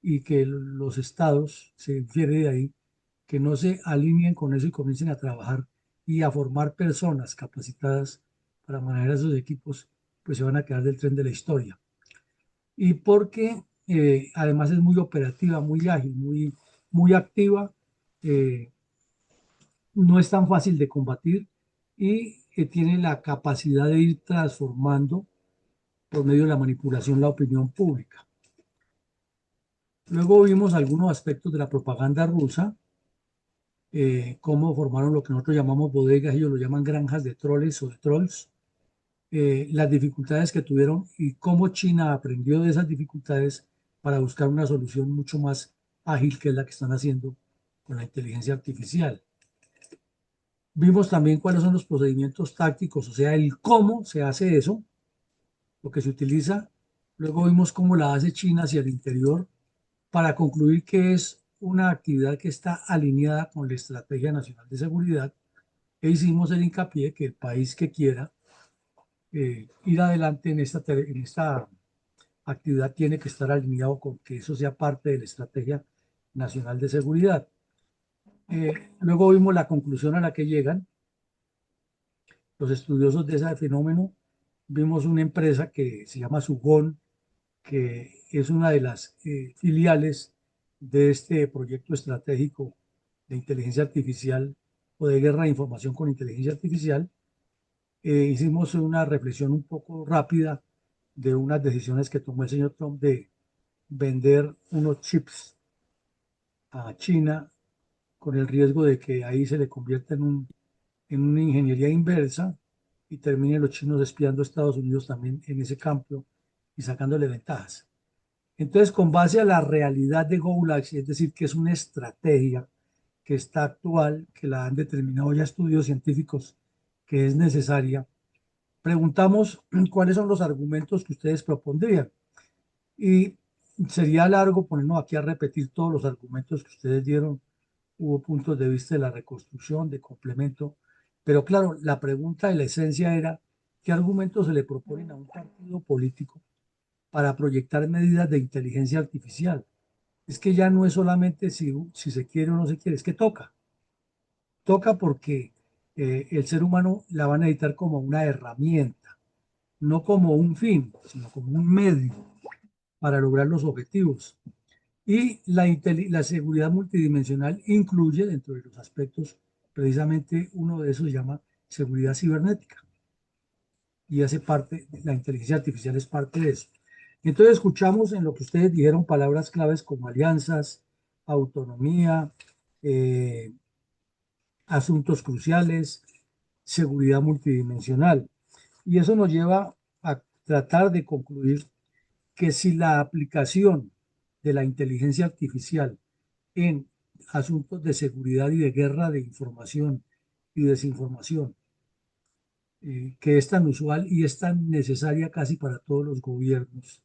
y que los estados, se infiere de ahí, que no se alineen con eso y comiencen a trabajar y a formar personas capacitadas para manejar esos equipos, pues se van a quedar del tren de la historia. Y porque además es muy operativa, muy ágil, muy activa, no es tan fácil de combatir y tiene la capacidad de ir transformando por medio de la manipulación la opinión pública. Luego vimos algunos aspectos de la propaganda rusa, cómo formaron lo que nosotros llamamos bodegas, ellos lo llaman granjas de troles o de trolls, las dificultades que tuvieron y cómo China aprendió de esas dificultades para buscar una solución mucho más ágil, que es la que están haciendo con la inteligencia artificial. Vimos también cuáles son los procedimientos tácticos, o sea, el cómo se hace eso, lo que se utiliza. Luego vimos cómo la hace China hacia el interior, para concluir que es una actividad que está alineada con la Estrategia Nacional de Seguridad, e hicimos el hincapié que el país que quiera ir adelante en esta actividad tiene que estar alineado con que eso sea parte de la Estrategia Nacional de Seguridad. Luego vimos la conclusión a la que llegan los estudiosos de ese fenómeno. Vimos una empresa que se llama Sugón, que es una de las filiales de este proyecto estratégico de inteligencia artificial o de guerra de información con inteligencia artificial. Hicimos una reflexión un poco rápida de unas decisiones que tomó el señor Trump de vender unos chips a China con el riesgo de que ahí se le convierta en una ingeniería inversa y terminen los chinos espiando a Estados Unidos también en ese campo y sacándole ventajas. Entonces, con base a la realidad de Golaxy, es decir, que es una estrategia que está actual, que la han determinado ya estudios científicos, que es necesaria, preguntamos cuáles son los argumentos que ustedes propondrían. Y sería largo ponernos aquí a repetir todos los argumentos que ustedes dieron. Hubo puntos de vista de la reconstrucción, de complemento, pero claro, la pregunta de la esencia era, ¿qué argumentos se le proponen a un partido político para proyectar medidas de inteligencia artificial? Es que ya no es solamente si se quiere o no se quiere, es que toca. Toca porque el ser humano la va a necesitar como una herramienta, no como un fin, sino como un medio para lograr los objetivos. Y la seguridad multidimensional incluye dentro de los aspectos, precisamente uno de esos se llama seguridad cibernética. Y hace parte, la inteligencia artificial es parte de eso. Entonces escuchamos en lo que ustedes dijeron palabras claves como alianzas, autonomía, asuntos cruciales, seguridad multidimensional. Y eso nos lleva a tratar de concluir que si la aplicación de la inteligencia artificial en asuntos de seguridad y de guerra de información y desinformación, que es tan usual y es tan necesaria casi para todos los gobiernos,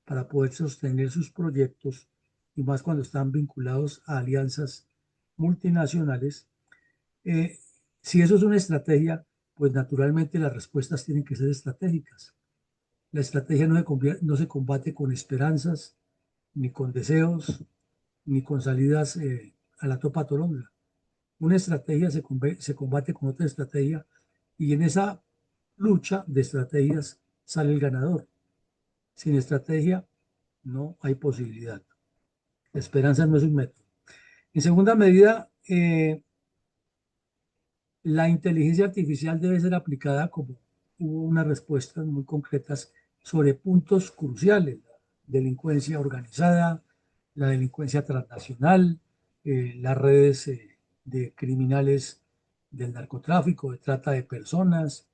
para poder sostener sus proyectos, y más cuando están vinculados a alianzas multinacionales. Si eso es una estrategia, pues naturalmente las respuestas tienen que ser estratégicas. La estrategia no se combate con esperanzas, ni con deseos, ni con salidas a la topa tolondra. Una estrategia se combate con otra estrategia, y en esa lucha de estrategias sale el ganador. Sin estrategia no hay posibilidad. La esperanza no es un método. En segunda medida, la inteligencia artificial debe ser aplicada como hubo unas respuestas muy concretas sobre puntos cruciales: la delincuencia organizada, la delincuencia transnacional, las redes de criminales del narcotráfico, de trata de personas.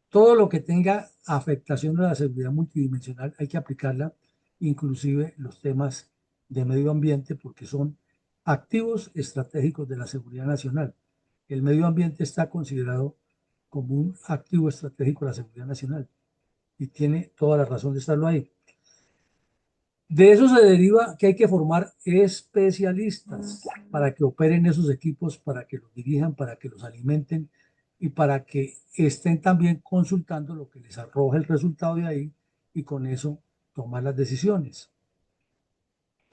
Todo lo que tenga afectación a la seguridad multidimensional hay que aplicarla, inclusive los temas de medio ambiente, porque son activos estratégicos de la seguridad nacional. El medio ambiente está considerado como un activo estratégico de la seguridad nacional y tiene toda la razón de estarlo ahí. De eso se deriva que hay que formar especialistas para que operen esos equipos, para que los dirijan, para que los alimenten y para que estén también consultando lo que les arroja el resultado de ahí, y con eso tomar las decisiones.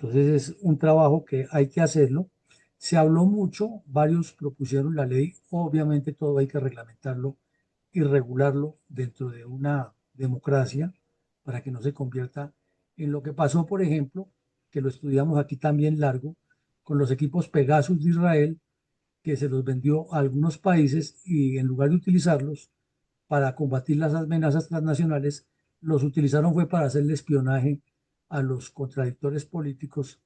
Entonces es un trabajo que hay que hacerlo. Se habló mucho, varios propusieron la ley, obviamente todo hay que reglamentarlo y regularlo dentro de una democracia para que no se convierta en lo que pasó, por ejemplo, que lo estudiamos aquí también largo, con los equipos Pegasus de Israel, que se los vendió a algunos países y en lugar de utilizarlos para combatir las amenazas transnacionales, los utilizaron fue para hacerle espionaje a los contradictores políticos,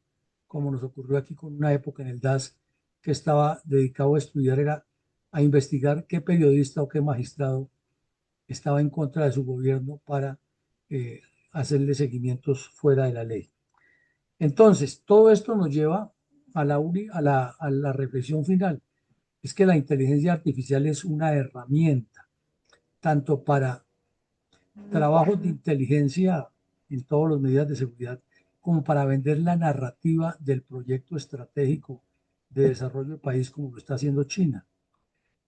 como nos ocurrió aquí con una época en el DAS que estaba dedicado a estudiar, era a investigar qué periodista o qué magistrado estaba en contra de su gobierno para hacerle seguimientos fuera de la ley. Entonces, todo esto nos lleva a la reflexión final. Es que la inteligencia artificial es una herramienta, tanto para trabajos de inteligencia en todas las medidas de seguridad, como para vender la narrativa del proyecto estratégico de desarrollo del país, como lo está haciendo China.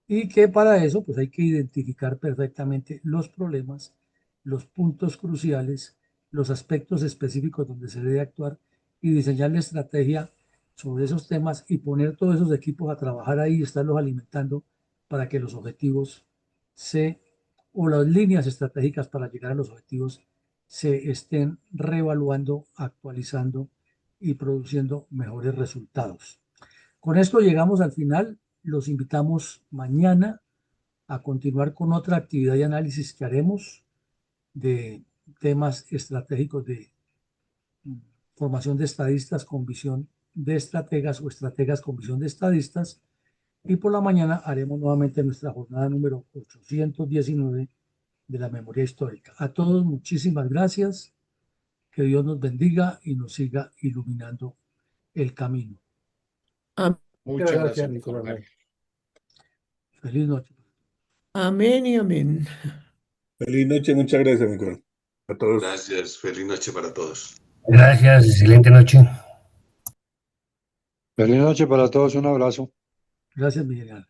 Y que para eso pues hay que identificar perfectamente los problemas, los puntos cruciales, los aspectos específicos donde se debe actuar y diseñar la estrategia sobre esos temas y poner todos esos equipos a trabajar ahí y estarlos alimentando para que los objetivos o las líneas estratégicas para llegar a los objetivos se estén reevaluando, actualizando y produciendo mejores resultados. Con esto llegamos al final. Los invitamos mañana a continuar con otra actividad y análisis que haremos de temas estratégicos de formación de estadistas con visión de estrategas o estrategas con visión de estadistas. Y por la mañana haremos nuevamente nuestra jornada número 819 de la memoria histórica. A todos muchísimas gracias. Que Dios nos bendiga y nos siga iluminando el camino. Muchas gracias, mi coronel. Feliz noche. Amén y amén. Feliz noche, muchas gracias, mi coronel. A todos. Gracias, feliz noche para todos. Gracias, excelente noche. Feliz noche para todos, un abrazo. Gracias, mi general.